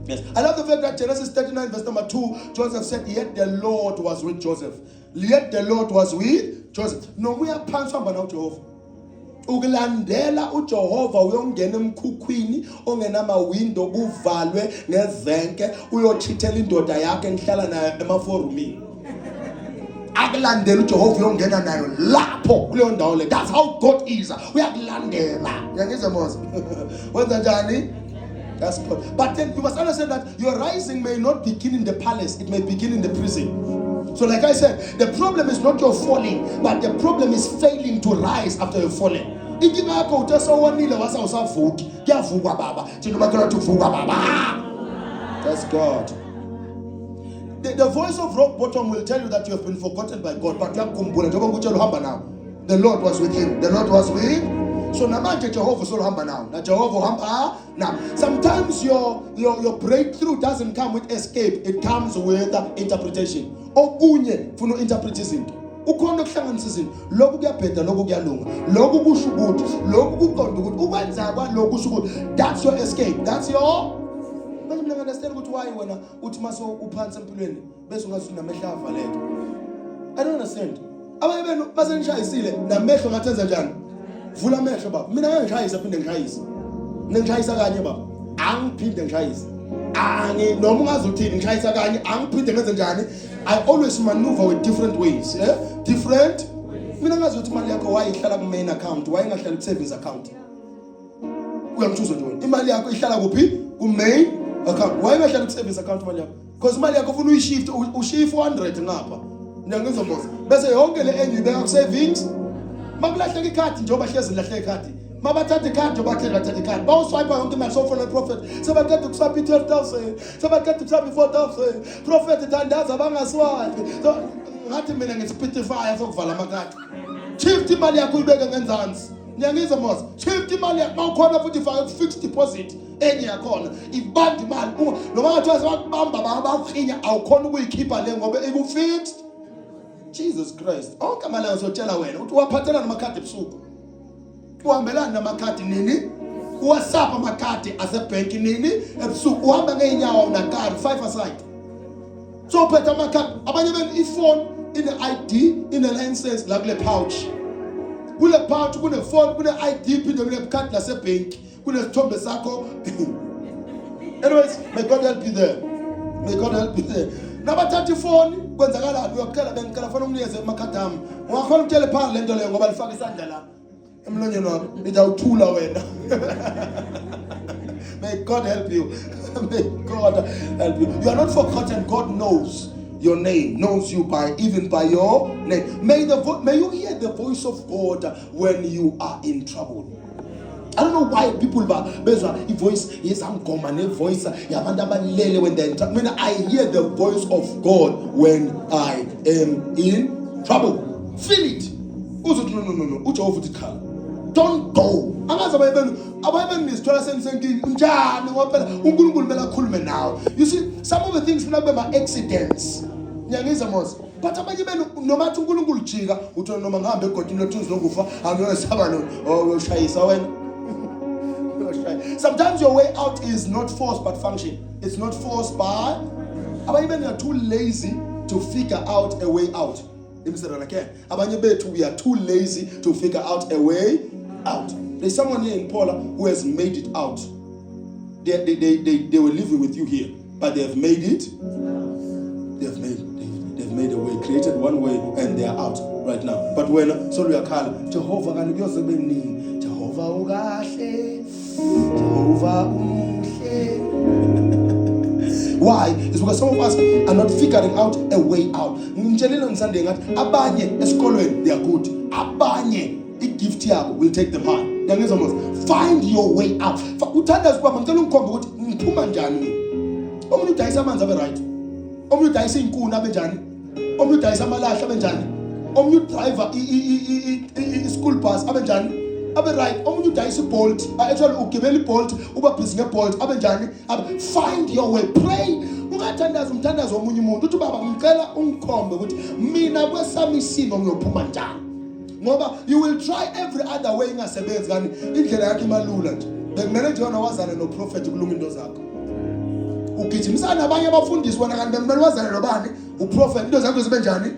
Yes. I love the fact that Genesis 39 verse number 2, Joseph said, yet the Lord was with Joseph. Yet the Lord was with Joseph. No, we are pansamba now Jehovah. Ukulandela uJehova uyongena emkhukhwini ongenama window kuvalwe ngezenke uyochithela indoda yakhe engihlala nayo emaforumini. Akulandela uJehova uyongena nayo lapho kuleyo ndawo le. That's how God is. Uyakulandela. Ngiyangizwa mose. Wenza njani? That's God. But then you must understand that your rising may not begin in the palace, it may begin in the prison. So like I said, the problem is not your falling, but the problem is failing to rise after you're falling. Inkinga yakho utasawanile wasa usavuki. Kuyavukwa baba. Thina makela tuvukwa baba. That's God. The voice of rock bottom will tell you that you have been forgotten by God, but yakukhumbula njengoba ngikutshela uhamba now. The Lord was with him. The Lord was with him. So namanje Jehovah so hamba now. Na Jehovah hamba now. Sometimes your breakthrough doesn't come with escape. It comes with interpretation. Okunye funa interpret izinto. Ukhona ukuhlanganisa izinto. Lokhu kuyabheda, lokhu kuyalunga. Lokhu kusho ukuthi, lokhu kuqonda ukuthi ukwenza kwalokhu kusho ukuthi that's your escape. That's your manje mina understand ukuthi why wena uthi maso uphansi empilweni bese ungazi unamehla avaleke. I don't understand. Abanye benu basenishayisile namehlo ngathenza njani? Vula amehlo baba. Mina ngiyashayisa phinde ngishayisa. Ngishayisa kanye baba. Angiphinde ngishayisa. noma ungazuthini ngishayisa kanye angiphinde ngenze njani. I always maneuver with different ways, different. Mina ngazi ukuthi imali yakho wayihlala ku main account, wayingahlala ku savings account. Uyangithuza nje wena. Imali yakho ihlala kuphi? Ku main account. Wayingahlala ku savings account imali yakho. Because imali yakho ufuna uyishift, ushift 400 ngapha. Ngiyangizomboza. Bese yonke le enye ibeka ku savings. Makulahleka ikhadi njengoba hlezi lahleka ikhadi. Mabathatha ikhadi bakhela bathatha ikhadi. Bawuswipe yonke imali sofuna prophet. Sebaqeda ukuswipe 12,000. Sebaqeda ukuswipe 4,000. Prophet thandaza bangaswipe. So ngathi mina ngisiphitify sokuvala amakhadi. Shift imali yakho uyibeke ngenzansi. Ngiyangizwa mos. Shift imali yakho mawukhona futhi faka fixed deposit enye yakhona. Ibanda imali. Noma ngathiwa sebakubamba bakukhinya awukhona ukuyikhipha le ngoba ikufixed. Jesus Christ. Onke amali ngizotshela wena ukuthi waphathela namakhadi ebusuku. Uhambelana namakhadi nini? Uwasapha amakhadi asebhenki nini? Ebusuku uhamba ngeenyawo unakari 5 aside. So uphethe amakhadi abanye beni iphone ine ID ine license la kule pouch. Kule pouch kune phone kune ID phinde kune card lasebhenki kune sithombe sakho. Anyways, may God help you there. May God help you there. Nabathatha ifoni kwenzakalaphi uyaqhela bengicela fana umnikeze amakhadi ami. Ungakhona ukutshela phala lento leyo ngoba lifaka isandla la. Emlonyeni wakho nizawuthula wena. May God help you. May God help you. You are not forgotten. God knows your name, knows you even by your name. May you hear the voice of God when you are in trouble. I don't know why people bezwa voice yezangoma ne voice yabantu abalele when they enter. When I hear the voice of God when I am in trouble. Feel it. Uzothi no. Ujehova uthi khala. Don't go. Angazi abayibeni nisithola sengisenkingi njani ngoba phela uNkulunkulu mela khulume nawe. You see some of the things funa kube ma accidents. Ngiyangizwa mos. But abanye benu noma athi uNkulunkulu jika uthi noma ngihambe egodini lothunzi lokufa angiyosaba lo uyoshayisa wena. Sometimes your way out is not forced but function. It's not forced by. Abanye benu are too lazy to figure out a way out. Abanye bethu we are too lazy to figure out a way out. There's someone here in Paula who has made it out. They were living with you here, but they have made it. They've made a way, created one way, and they are out right now. But when so we are called Jehovah, Jehovah ugahle, Jehovah umhle. Why? It's because some of us are not figuring out a way out. Ngimtshelile on Sunday ngathi abanye esikolweni they are good. Abanye igift yakho will take them high. Ngiyangizwa mos. Find your way out. Uthandaza ukuba ngicela ungikhombe ukuthi ngiphuma njani. Omunye udayisa amanzi abe right. Omunye udayisa inkuni abe njani. Omunye udayisa amalahla abe njani. Omunye driver school bus abe njani. Abe right. Omunye udayisa iBolt. Actually ugibela iBolt uba busy ngeBolt abe njani. Find your way. Pray. Ungathandaza umthandazo womunye umuntu uthi baba ngicela ungikhombe ukuthi mina kwesami isimo ngiyophuma njani. Ngoba you will try every other way ingasebenzi kanti indlela yakhe imalula nje. Bekumele nje wona wazana no prophet kulunga into zakho. Ugijimisana abanye abafundisi wona kanti bekumele wazana nobani uprofet into zakho zibe njani.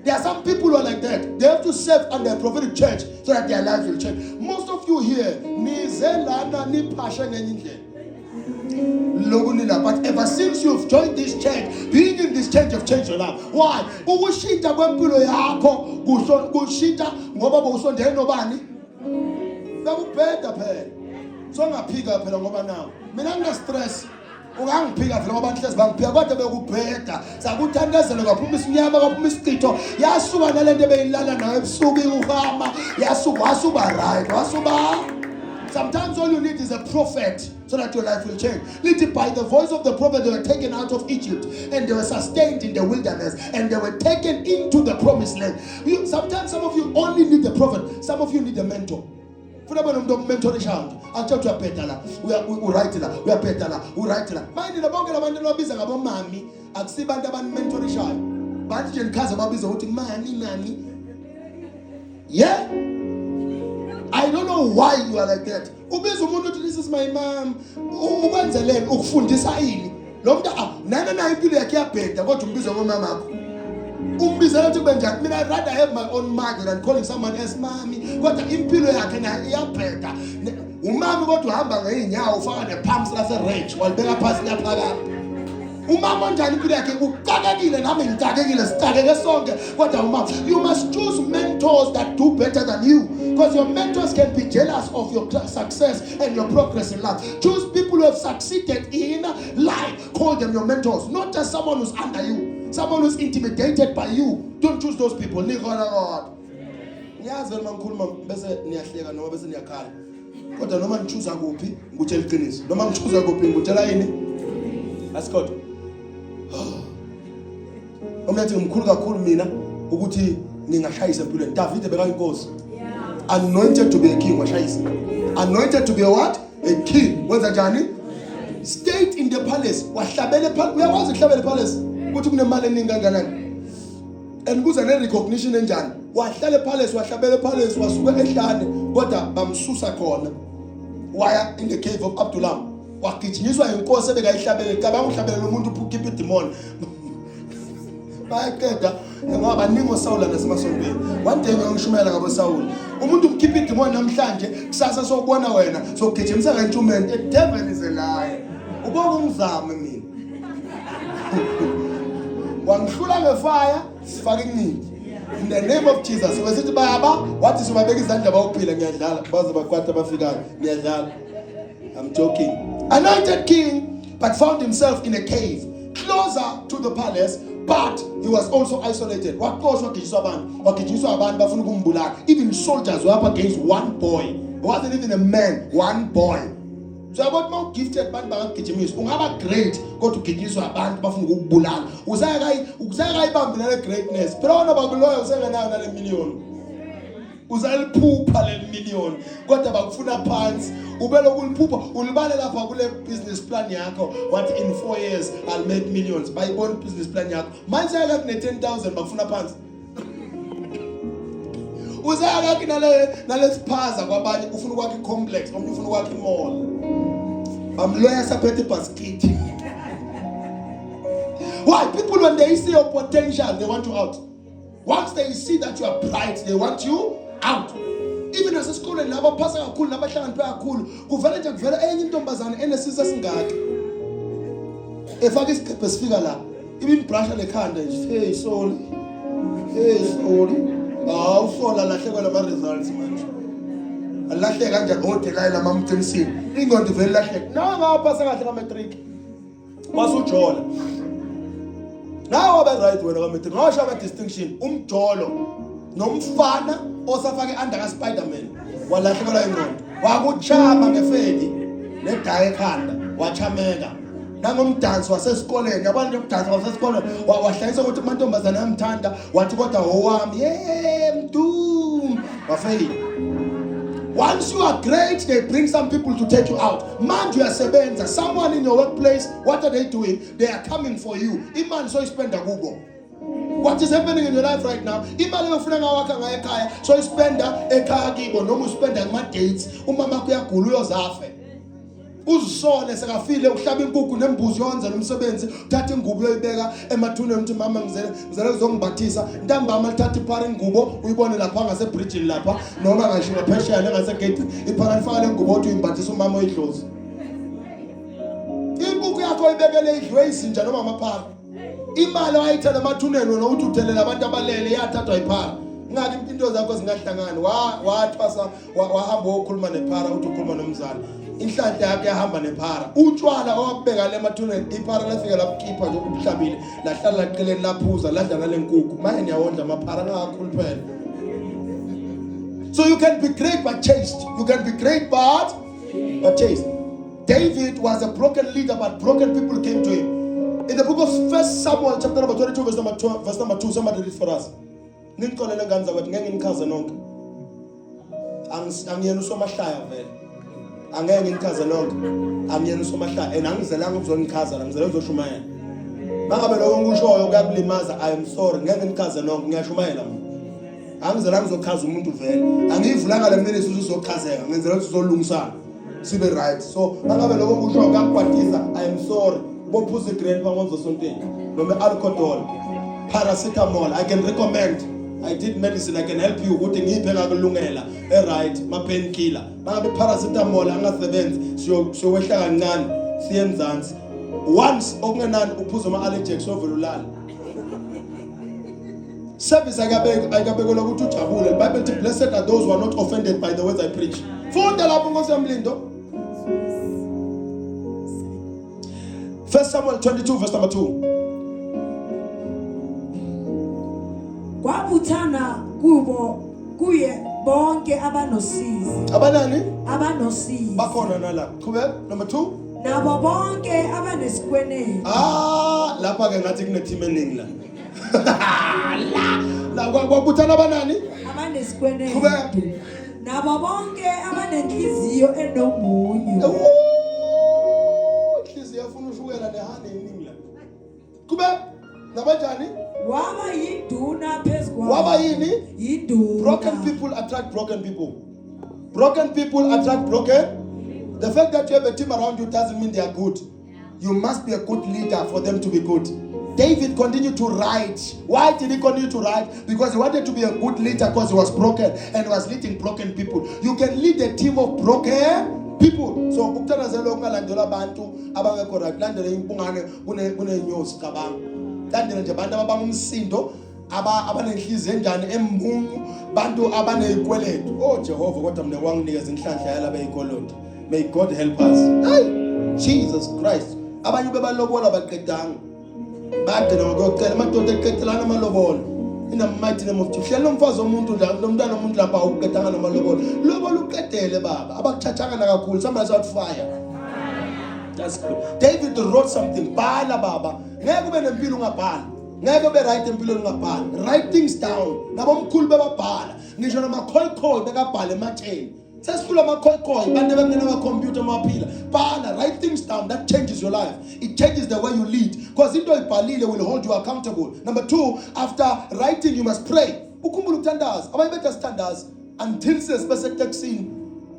There are some people who are like that. They have to serve under a prophetic church so that their lives will change. Most of you here nizelana niphashe ngenye indlela. But ever since you've joined this church, being in this church, you've changed your life. Why? Ukushintsha kwempilo yakho kushintsha ngoba bowusondele nobani? Bakubheda phela. So ngaphika phela ngoba nawe. Mina ngina stress. Ungangiphika phela ngoba inhlezi bangiphika kodwa bekubheda. Sakuthandazela kwaphuma isinyama kwaphuma isichitho. Yasuka nalento ebeyilala nawe ebusuku uhamba. Yasuka wasuba right. Wasuba. Sometimes all you need is a prophet so that your life will change. Literally, by the voice of the prophet, they were taken out of Egypt and they were sustained in the wilderness and they were taken into the promised land. Sometimes some of you only need the prophet. Some of you need a mentor. We are yeah. I don't know why you are like that. Ubiza umuntu uthi this is my mom. Ukwenzeleni ukufundisa yini? Lo muntu nana impilo yakhe yabheda kodwa umbiza ngomama wakho. Umbizela ukuthi benjani? Mina rather have my own mother than calling someone else mommy. Kodwa impilo yakhe na iyabheda. umama kodwa uhamba ngeenyawo ufaka nepumps lase-range walibeka phansi laphakama. Umama onjani impilo yakhe ucakekile, nami ngicakekile, sicakeke sonke kodwa umama. You must choose mentors that do better than you, because your mentors can be jealous of your success and your progress in life. Choose people who have succeeded in life, call them your mentors, not just someone who's under you, someone who's intimidated by you. Don't choose those people. Ngiyazi wena ngikhuluma bese niyahleka noma bese niyakhala, kodwa noma ngichoose kuphi ngutshela iqiniso, noma ngichoose kuphi ngutshela yini asikodwa. Omnyathi ngimkhulu kakhulu mina ukuthi ngingashayisa empilweni. David bekayinkosi, anointed to be a king, washayisa. Anointed to be a what? A king. Wenza njani? Stayed in the palace, wahlabele palace. Uyakwazi ukuhlabela palace ukuthi kunemali eningi kangakanani, and kuza ne recognition enjani. Wahlale palace, wahlabele palace, wasuka ehlane kodwa bamsusa khona waya in the cave of Abdullah. Wagijinyiswa inkosi ebekayihlabele, cabanga uhlabele lo muntu ukhipha idemon. Bayaqeda ngoba baningi oSawula nasemasontweni. One day ngiyongishumela ngabo Sawula. Umuntu umkhipha idemon namhlanje, kusasa sokubona wena, sokugijimisa ngentshumente. The devil is a liar. Ubonga umzamo mina. Wangihlula ngefire, sifake kunini. In the name of Jesus. Besithi baba, wathi sobabeka izandla bawuphila ngiyadlala, baze bakwatha bafikayo ngiyadlala. I'm joking. Anointed king, but found himself in a cave, closer to the palace, but he was also isolated. Even soldiers were up against one boy. He wasn't even a man, one boy. So about more gifted band by Kijimis, ungaba great, go to Kijiswa band, Bafungu Bulan. Uzagai Bambina greatness. Pero no Babulo, $7 million. Uzal pupa le million. Got about funa pants. Ubelo will pupa. Ulbale la pagule business plan yako. What in 4 years I'll make millions. Buy one business plan yako. Mine say I got 10,000 but funa pants. Uzala kinale spaza kwa bani ufuna kwaki complex, ufuna kwaki mall. Lawyer sapete basket. Why? People when they see your potential, they want you out. Once they see that you are bright, they want you out. Even as a school and never pass a cool, never shine a cool, who very any tombazan and a scissors and gag. If I get specific, even brush on the candle, hey, sorry. Oh, so I like results, man. I like the hotel, I mountain sea. Ingo the very like no, passing at the metric. What's so jolly? Now, I'm right when I'm making a distinction. Jolo. No father or Safari under a Spider-Man. While I feel like one. Why would charm and a fady? Let die hand. Watch a mega. Now, dance was a scholar. I want to dance was a scholar. What was I so to my numbers and I'm tanda? What got a warm? Yeah, doom. Once you are great, they bring some people to take you out. Man, you are sebenza. Someone in your workplace, what are they doing? They are coming for you. Iman so you spend a Google. What is happening in your life right now? Iman you friend so you spend a car gibo, no more spend a dates. Umama kuya kulu zafe. Uzusone sekafile uhlaba inkukhu nembuzi yonza nomsebenzi uthatha ingubo uyoyibeka emathuneni uthi mama ngizele uzongibathisa ntambama lithatha iphara ingubo uyibone lapha ngasebridge lapha noma ngasho ngaphesheya ngasegate iphara ifaka le ngubo uthi uyimbathisa umama oyidlozi inkukhu yakho oyibekele idliwe izinja noma amaphara imali ayithatha emathuneni wena uthi uthelela abantu abalele yathathwa iphara ngaki into zakho zingahlangani wathwasa wahamba wokhuluma nephara uthi ukhuluma nomzali inhlanhla yakhe yahamba nephara utshwala owabeka le mathuneni iphara lafika lakukhipha nje ukuhlabile lahlala laqeleni laphuza ladla ngale nkukhu manje niyawondla amaphara kakhulu phela. So you can be great but chased. You can be great but chased. David was a broken leader but broken people came to him. In the book of 1 Samuel chapter number 22 verse number 2, somebody read for us. Ngiqolele nganza kwathi ngeke ngikhaze nonke. Angiyena usomahlaya vele. Angeke ngikhaze nonke. Angiyena usomahlaya and angizelanga ukuzongikhaza, ngizela ukuzoshumayela. Mangabe lokho ngishoyo kuyakulimaza, I am sorry, ngeke ngikhaze nonke, ngiyashumayela mina. Angizelanga ukuzokhaza umuntu vele. Angiyivulanga le ministry uzokhazeka, ngenzela ukuthi uzolungisana. Sibe right. So mangabe lokho ngishoyo kuyakwatisa, I am sorry. Bophuze grand bangonzo sonteni. Noma alcohol, paracetamol, I can recommend. I did medicine, I can help you ukuthi ngiphe ngakulungela right ma painkiller mangabe paracetamol angasebenzi siyowehla kancane siye emzansi once okungenani uphuza ama allergics ovelulala service ayikabekela ukuthi ujabule. The Bible says blessed are those who are not offended by the words I preach. Funda lapho Nkosi yamlindo. 1 Samuel 22 verse number 2. Kwabuthana kuye bonke abanosizi. Abanani? Abanosizi. Bakhona nala. Qhubeka number 2. Nabo bonke abanesikwenene. Lapha ke ngathi kune team eningi la. La kwabuthana abanani? Abanesikwenene. Qhubeka. Nabo bonke abanenhliziyo enomunyu. Inhliziyo yafuna ushukela nehane eningi la. Qhubeka. Nabanjani? Waba yinduna phezulu. Waba yini? Yinduna. Broken people attract broken people. Broken people attract broken. The fact that you have a team around you doesn't mean they are good. You must be a good leader for them to be good. David continued to write. Why did he continue to write? Because he wanted to be a good leader because he was broken and he was leading broken people. You can lead a team of broken people. So ukutanazela ungalandela abantu abangekho right. Landela impungane kunenyosi cabanga. Landela nje abantu abangumsindo abanenhliziyo enjani emungu bantu abanezikweletu. Oh Jehova kodwa mina wanginikeza inhlanhla yalaba ezikoloti. May God help us. Hey, Jesus Christ. Abanye bebalobola baqedanga. Bagcina ngokocela amadoda eqedelana amalobolo. In the mighty name of Jesus. Hlela umfazi omuntu nomntana omuntu lapha uqedanga namalobolo. Lobolo uqedele baba. Abakuthathanga nakakhulu. Somebody shout fire. That's good. David wrote something. Bhala baba. Ngeke ube nempilo ungabhala. Ngeke ube right empilweni ungabhala. Write things down. Nabomkhulu bebabhala. Ngisho namakhoyikhoi bekabhala ematsheni. Sesifula amakhoyikhoi bantu bengena ama-computer amaphila. Bhala, write things down. That changes your life. It changes the way you lead. Because into ibhalile will hold you accountable. Number 2, after writing you must pray. Ukhumbula ukuthandaza. Abanye bethu sithandaza until sesibese eteksini.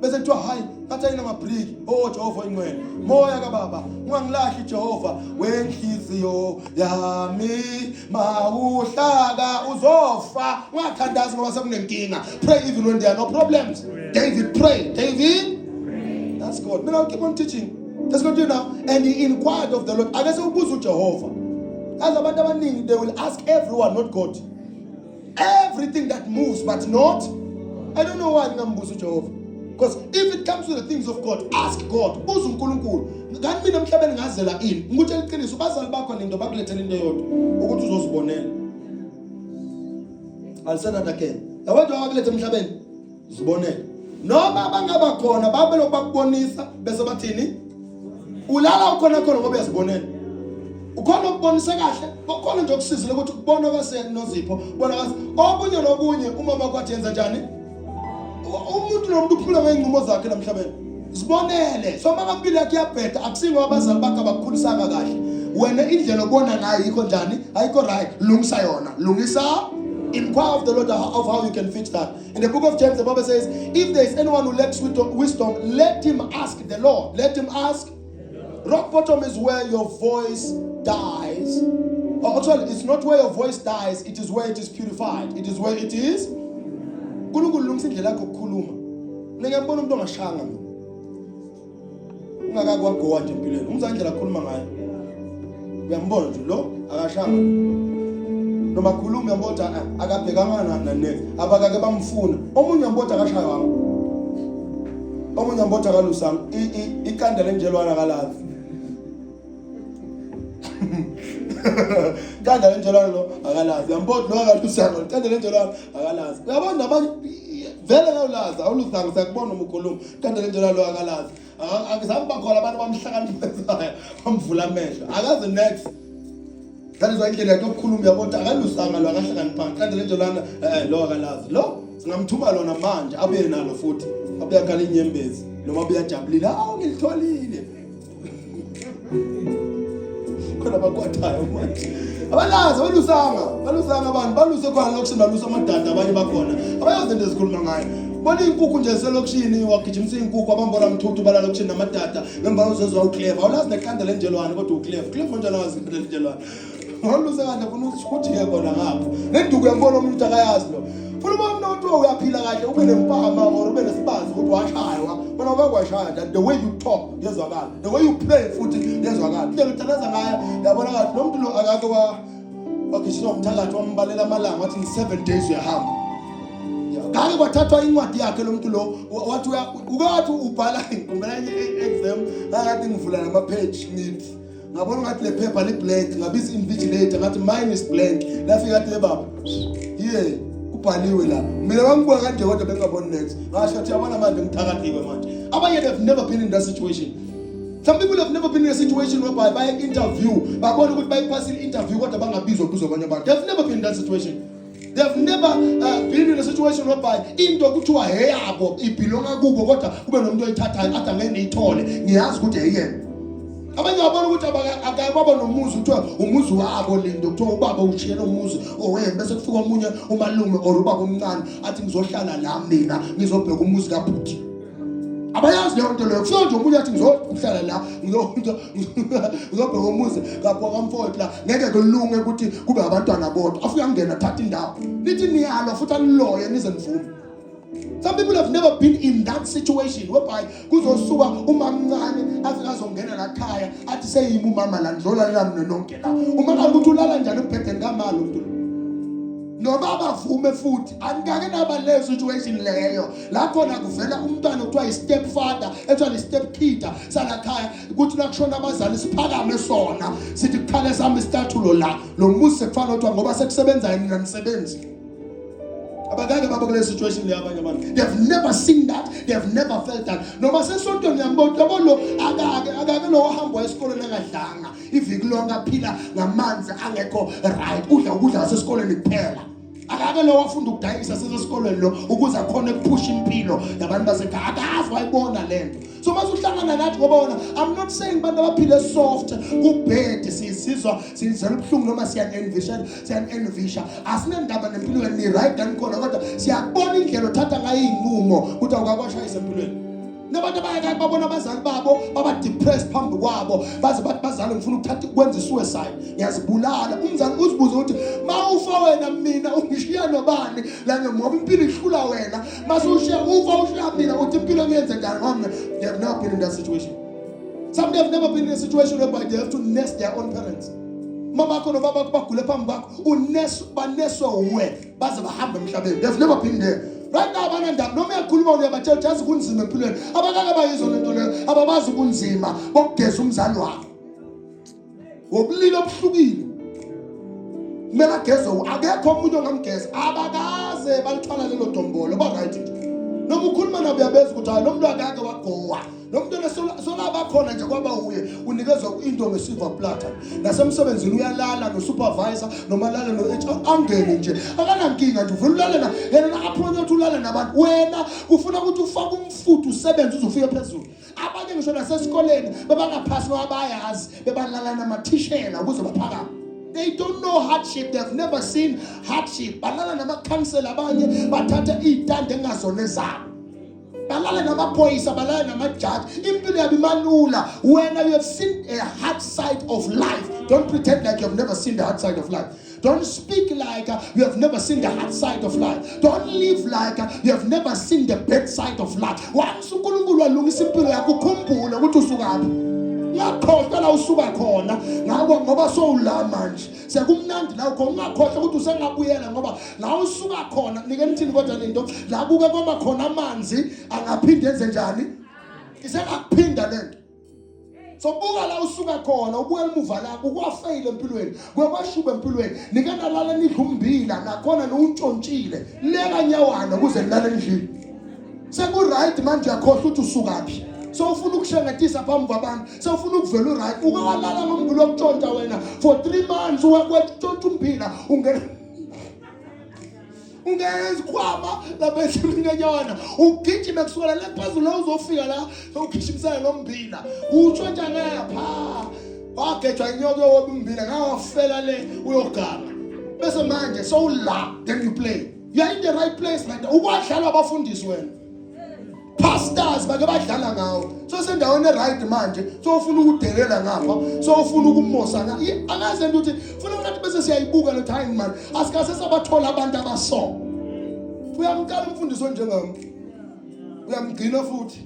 Bese kuthiwa hayi ngathi ayina mabriki. Oh Jehova ingcwele. Moya kaBaba, ungangilahli Jehova. Wenhliziyo yami mawuhlaka uzofa. Ungathandazi ngoba sekunenkinga. Pray even when there are no problems. David prayed. David? That's good. Now keep on teaching. Let's continue now. And he inquired of the Lord. I guess ubuza uJehova. As abantu abaningi, they will ask everyone, not God. Everything that moves, but not. I don't know why ngambuza uJehova. Because if it comes to the things of God, ask God. Buza uNkulunkulu. Ngani mina emhlabeni ngazela ini? Ngikutshela iqiniso, bazali bakho nento bakulethela into eyodwa ukuthi uzosibonela. I'll say that again. Abantu abakulethe emhlabeni zibonela. Noma bangaba khona babelo bakubonisa bese bathini? Ulala ukhona ngoba uyazibonela. Ukhona ukubonisa kahle, ukhona nje ukusizile ukuthi ukubona kwaseNozipho, bona obunye nobunye umama kwathi yenza njani? Umuntu nomuntu uphula ngeenqumo zakhe namhlabeni. Sibonele, so makampilo yakhe yabheda akusingo abazali bakhe abakukhulisanga kahle. Wena indlela obona ngayo ikho njani? Ayikho right. Lungisa yona. Lungisa. Inquire of the Lord of how you can fix that. In the book of James, the Bible says, if there is anyone who lacks wisdom, let him ask the Lord. Let him ask. Rock bottom is where your voice dies. Actually, it's not where your voice dies. It is where it is purified. It is where it is. Nkulunkulu lungisa indlela yakho ukukhuluma. Ngiyambona umuntu ongashanga mina. Ungakakwagowa nje empilweni. Umza indlela akhuluma ngayo. Uyambona nje lo akashanga. Noma khuluma yambona akabhekanga nane. Abakake bamfuna. Omunye yambona akashaya wami. Omunye yambona akalusanga. Ikandela enjelwana akalazi. Kandela enjelwana lo akalazi. Yambona lo akalusanga. Kandela enjelwana akalazi. Uyabona abanye vele ngawulazi awulusanga sakubona umukhuluma. Kandela enjelwana lo akalazi. Akuzange bakhona abantu bamhlakaniphezaya bamvula amehlo. Akazi next. That is why indlela yokukhuluma yabona akalusanga lo akahlakaniphanga. Kandela enjelwana lo akalazi. Lo singamthuma lona manje abuye nalo futhi. Abuye akhala inyembezi noma abuye ajabulile. Hawu ngilitholile. Khona bakwathayo manje. Abalazi balusanga abantu baluse khona lokushini balusa amadada abanye bakhona. Abayazi into ezikhuluma ngayo. Bona inkukhu nje selokishini wagijimisa inkukhu abambona umthuthu balala lokishini namadada ngemva uzezwa uClever. Awulazi nekhandela enjelwana kodwa uClever. Clever njalo wazi ikhandela enjelwana. ngoluze kanje ufuna ukuthi khona ngapho nenduku yambona umuntu akayazi lo funa ubona ukuthi uyaphila kahle ube nempama or ube nesibazi ukuthi washaywa bona ukwashaya that the way you talk yezwakala the way you play futhi yezwakala into ngithandaza ngayo yabona kathi lo muntu lo akake wakhishiwa umthakathi wambalela amalanga wathi 7 days uyahamba ngake kwathathwa incwadi yakhe lo muntu lo wathi ukathi ubhala ngoba exam ngathi ngivula nama page ngithi ngabona ngathi le paper li blank ngabiza invigilator ngathi mine is blank lafika ngathi le baba yeah kubhaliwe la mina bangibuka kanje kodwa bengaboni next ngasho ukuthi yabona manje ngithakathiwe manje abanye have never been in that situation. Some people have never been in a situation whereby by interview babona ukuthi bayipass interview kodwa bangabizwa kuzo abanye abantu. They have never been in that situation. They have never been in a situation whereby into kuthiwa heyabo ibhilonga kubo kodwa kube nomuntu oyithathayo athi angeke ithole ngiyazi ukuthi eyena. Abanye babona ukuthi akayibaba nomuzi kuthiwa umuzi wabo lindo kuthiwa ubaba ushiyela umuzi owena bese kufika omunye umalume or ubaba omncane athi ngizohlala la mina ngizobheka umuzi kaBhuti. Abayazi leyo nto leyo kufika nje umuntu athi ngizohlala la ngizobheka umuzi kaMfowethu la ngeke kulunge ukuthi kube abantwana bodwa afika ngena thatha indawo nithi niyalwa futhi aniloye nize nivume. Some people have never been in that situation whereby kuzosuka umamncane afika azongena la khaya athi seyima umama la ndlola la mina nonke la umama ukuthi ulala njani ebhedeni kamalo umuntu noba bavume futhi angake naba leyo situation leyo lapho nakuvela umntwana kuthiwa i-step father ekuthiwa i-step kidder salakhaya ukuthi nakushona abazali siphakame sona sithi kukhale sami isitatulo la lo muzi sekufana kuthiwa ngoba sekusebenza yini nanisebenzi. Abagage baba kule situation le abanye abantu they have never seen that, they have never felt that. Noma sesontweni yambona lo akake lo wahamba esikoleni engadlanga iviki lonke aphila ngamanzi angekho right udla ukudla wasesikoleni kuphela. Akake lo wafunda ukudayisa sesesikoleni lo ukuze akhona ukuphusha impilo yabantu basekhaya akazi wayibona lento. So mase uhlangana nathi ngoba wona I'm not saying bantu abaphile soft kubhede sisizwa sizela ubhlungu noma siyanenvisha asinendaba nempilo ni right and khona kodwa siyabona indlela othatha ngayo inqumo ukuthi awukakwashayisa empilweni. Nabantu bayake babona abazali babo baba depressed phambi kwabo baze bathi bazali ngifuna ukuthatha ukwenza suicide ngiyazibulala. Umzali uzibuza ukuthi mawufa wena mina ungishiya nobani la ngoba impilo ihlula wena mase ushiya ufa ushiya mina uthi impilo ngiyenze njani ngoba they have never been in that situation. Some have never been in a situation whereby they have to nest their own parents. Mama bakho nobaba bagule phambi kwakho baneswa uwe baze bahamba emhlabeni. They have never been there. Right now abana ndaba noma yakhuluma uyabatshela ukuthi yazi kunzima empilweni abakake bayizo lento leyo ababazi kunzima bokugeza umzali wakho wobulilo obuhlukile kumele ageze akekho umuntu ongamgeza abakaze balithwala lelo dombolo ba right noma ukhuluma nabo uyabeza ukuthi hayi lo muntu akake wagowa lo muntu solaba khona nje kwaba uye unikezwa into ngesilver platter nasemsebenzini uyalala no supervisor noma lala no HR angene nje akanankinga nje uvula ulalela yena aphonya ukuthi ulala nabantu wena ufuna ukuthi ufake umfutho usebenze uzofika phezulu. Abanye ngisho nasesikoleni babangaphasi abayazi bebalala namathishela ukuze baphakame. They don't know hardship. They've never seen hardship. Balala nama-counsel abanye bathatha iy'tande engazona ezabo. Balala namaphoyisa, balala namajaji. Impilo yabo imalula. When you have seen a hard side of life, don't pretend like you have never seen the hard side of life. Don't speak like you have never seen the hard side of life. Don't live like you have never seen the bad side of life. Once uNkulunkulu walungisa impilo yakho ukhumbule ukuthi usukaphi. Ngakhohlwa la usuka khona ngawo ngoba sowula manje sekumnandi la khona ungakhohlwa ukuthi usengabuyela ngoba la usuka khona nike nithini kodwa lento la buke kwama khona amanzi angaphinde enze njani isengakuphinda lento. So buka la usuka khona ubuye emuva la ukwafeyile empilweni kwabashuba empilweni nike nalala nidlumbila nakhona nountshontshile leka nyawana ukuze nilale endlini seku right manje yakhohlwa ukuthi usukaphi. So ufuna ukushengatisa phambi kwabantu sewufuna ukuvela right ukwalala ngombulo okutshontsha wena for 3 months ukwetshontsha umphila ungena izikhwama lapha esingenyawana ugijima kusukela la phezulu la uzofika la sowugijimisa ngombila utshontsha ngapha wagejwa inyoka yobumbila ngawafela le uyogama bese manje so la then you play you are in the right place like that. Ukwadlala abafundisi wena pastors bake badlala ngawo so sendaweni right manje so ufuna ukudelela ngapha so ufuna ukumosa angaze ukuthi ufuna ukuthi bese siyayibuka lo time man asikase sabathola abantu abaso uyamkala umfundisi onjengami uyamgcina futhi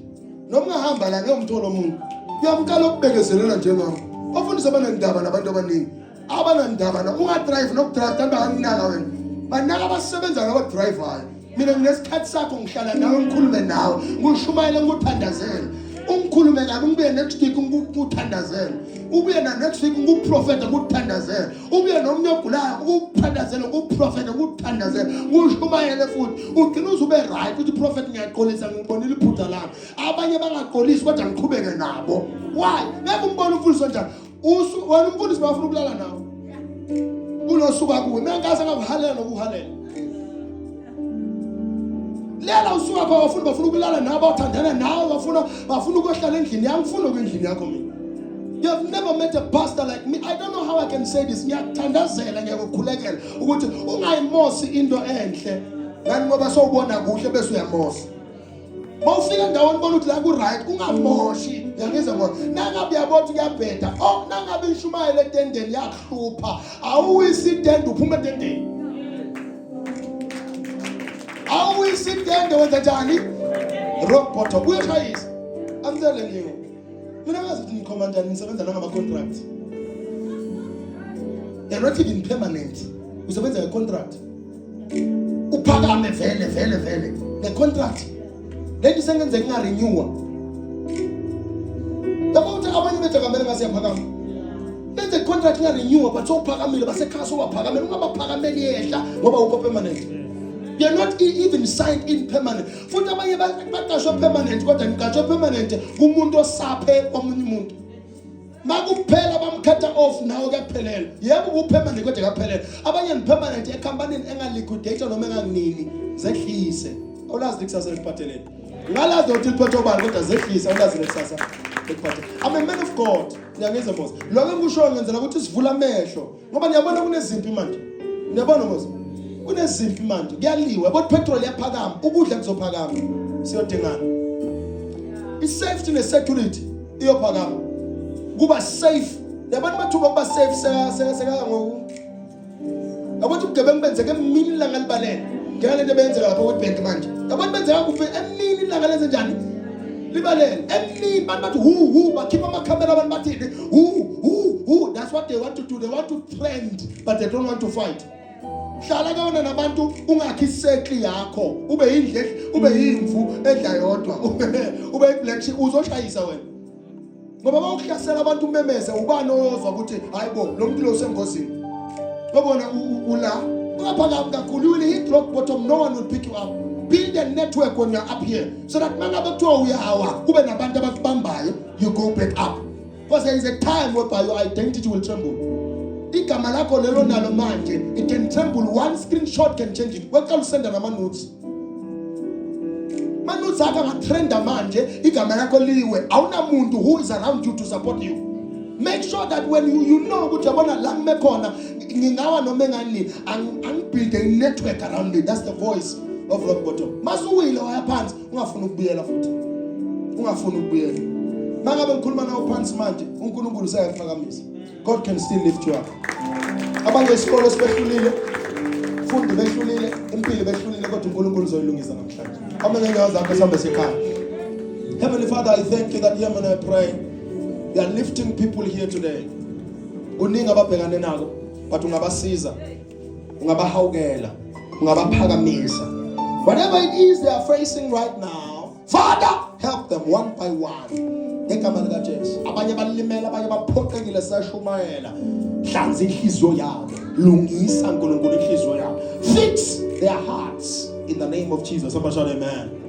noma ungahamba la ngiyomthola umuntu uyamkala ukubekezelela njengami ufundisa abanandaba nabantu abaningi abanandaba ungadrive nokudrive kanti anginaka wena banaka abasebenza ngaba driver mina nginesikhathi sakho ngihlala nawe ngikhulume nawe ngishumayela ngikuthandazela ungikhulume kabi ngibuye next week ngikuthandazela ubuye na next week ngikuprofeta ngikuthandazela ubuye nomnye ogulayo ukuthandazela ukuprofeta ngikuthandazela ngishumayele futhi ugcina uzube right uthi prophet ngiyaqolisa ngibonile iphutha lami abanye bangaqolisi kodwa ngiqhubeke nabo why ngeke umbone umfundisi njani wena umfundisi bafuna ukulala nawe kulosuka kuwe mina ngase ngakuhalela nokuhalela lela usuka kwa bafuna ukulala nawe bathandana nawe bafuna ukwehlala endlini yakho ufuna ukwendlini yakho mina you have never met a pastor like me I don't know how I can say this ngiyakuthandazela ngiyakukhulekela ukuthi ungayimosi into enhle ngani ngoba sowubona kuhle bese uyamosa mawufika endaweni bona uthi la ku right ungamoshi ngiyangizwa ngoba nangabe uyabona kuyabheda nangabe ishumayela etendeni yakhupha awuyisidende uphuma etendeni awuyisidende wenza njani rock bottom uyashayisa I'm telling you mina ngazi ukuthi ngicommander nisebenza ngama contract you're not even permanent usebenza nge contract uphakame vele nge contract lento sengenze ngingarenewa yabo uthi abanye bethu akamele ngasiyaphakama benze contract ngingarenewa but sophakamile basekhaya sowaphakamela ungabaphakameli yehla ngoba ukho permanent you're not even signed in permanent futhi abanye baqashwe permanent kodwa ngiqashwe permanent kumuntu osaphe komunye umuntu makuphela bamkhetha off nawe kuyaphelela yebo upermanent kodwa kaphelela abanye ni permanent ecompany engaliquidate noma enganginini zehlise awulazi likusasa likuphatheleni ngalazi ukuthi liphethe obani kodwa zehlise awulazi lekusasa likuphatheleni I'm a man of God ngiyangizwa Moses lokho engikusho ngenzela ukuthi sivula amehlo ngoba niyabona kunezimpi manje niyabona Moses kunezimpi manje kuyaliwa yabo petrol yaphakama ukudla kuzophakama siyodingana isafety nesecurity iyophakama kuba safe nabantu bathuba kuba safe seka ngoku abantu ubugebengu benzeke emini langa libalele ngeke lento benzeka lapha kwebank manje abantu benzeka kuphi emini langa lenze njani libalele emini bantu bathi hu bakhipha amakhamera abantu bathi hu that's what they want to do they want to trend but they don't want to fight hlala kaona nabantu ungakhi sekli yakho ube indle ube yimvu edla yodwa ube iblack sheep uzoshayisa wena ngoba bawuhlasela abantu umemeze ubani oyozwa ukuthi hayibo lo muntu lo sengozini ngobona ula ungaphakama kakhulu you will hit rock bottom no one will pick you up build a network when you're up here so that mangabe kuthiwa uyawa kube nabantu abakubambayo you go back up because there is a time where your identity will tremble igama lakho lelo nalo manje it can tremble one screenshot can change it weka usenda nama notes manuts aka ngatrenda manje igama lakho liwe awuna muntu who is around you to support you make sure that when you know ukuthi yabona la ngimekhona ngingawa noma engani build a network around me that's the voice of rock bottom masuwile waya phansi ungafuna ukubuyela futhi ungafuna ukubuyela mangabe ngikhuluma nawe phansi manje uNkulunkulu usayaphakamisa God can still lift you up abanye isikolo sibehlulile fundi behlulile impilo behlulile kodwa uNkulunkulu uzoyilungisa namhlanje amanye ngazi akho sambe sekhaya Heavenly Father I thank you that here when I pray you are lifting people here today kuningi ababhekane nako but ungabasiza ungabahawukela ungabaphakamisa whatever it is they are facing right now Father help them one by one ngegama lika Jesu abanye balimela abanye baphoqekile sashumayela hlanza inhliziyo yabo lungisa uNkulunkulu inhliziyo yabo fix their hearts in the name of Jesus somebody shout amen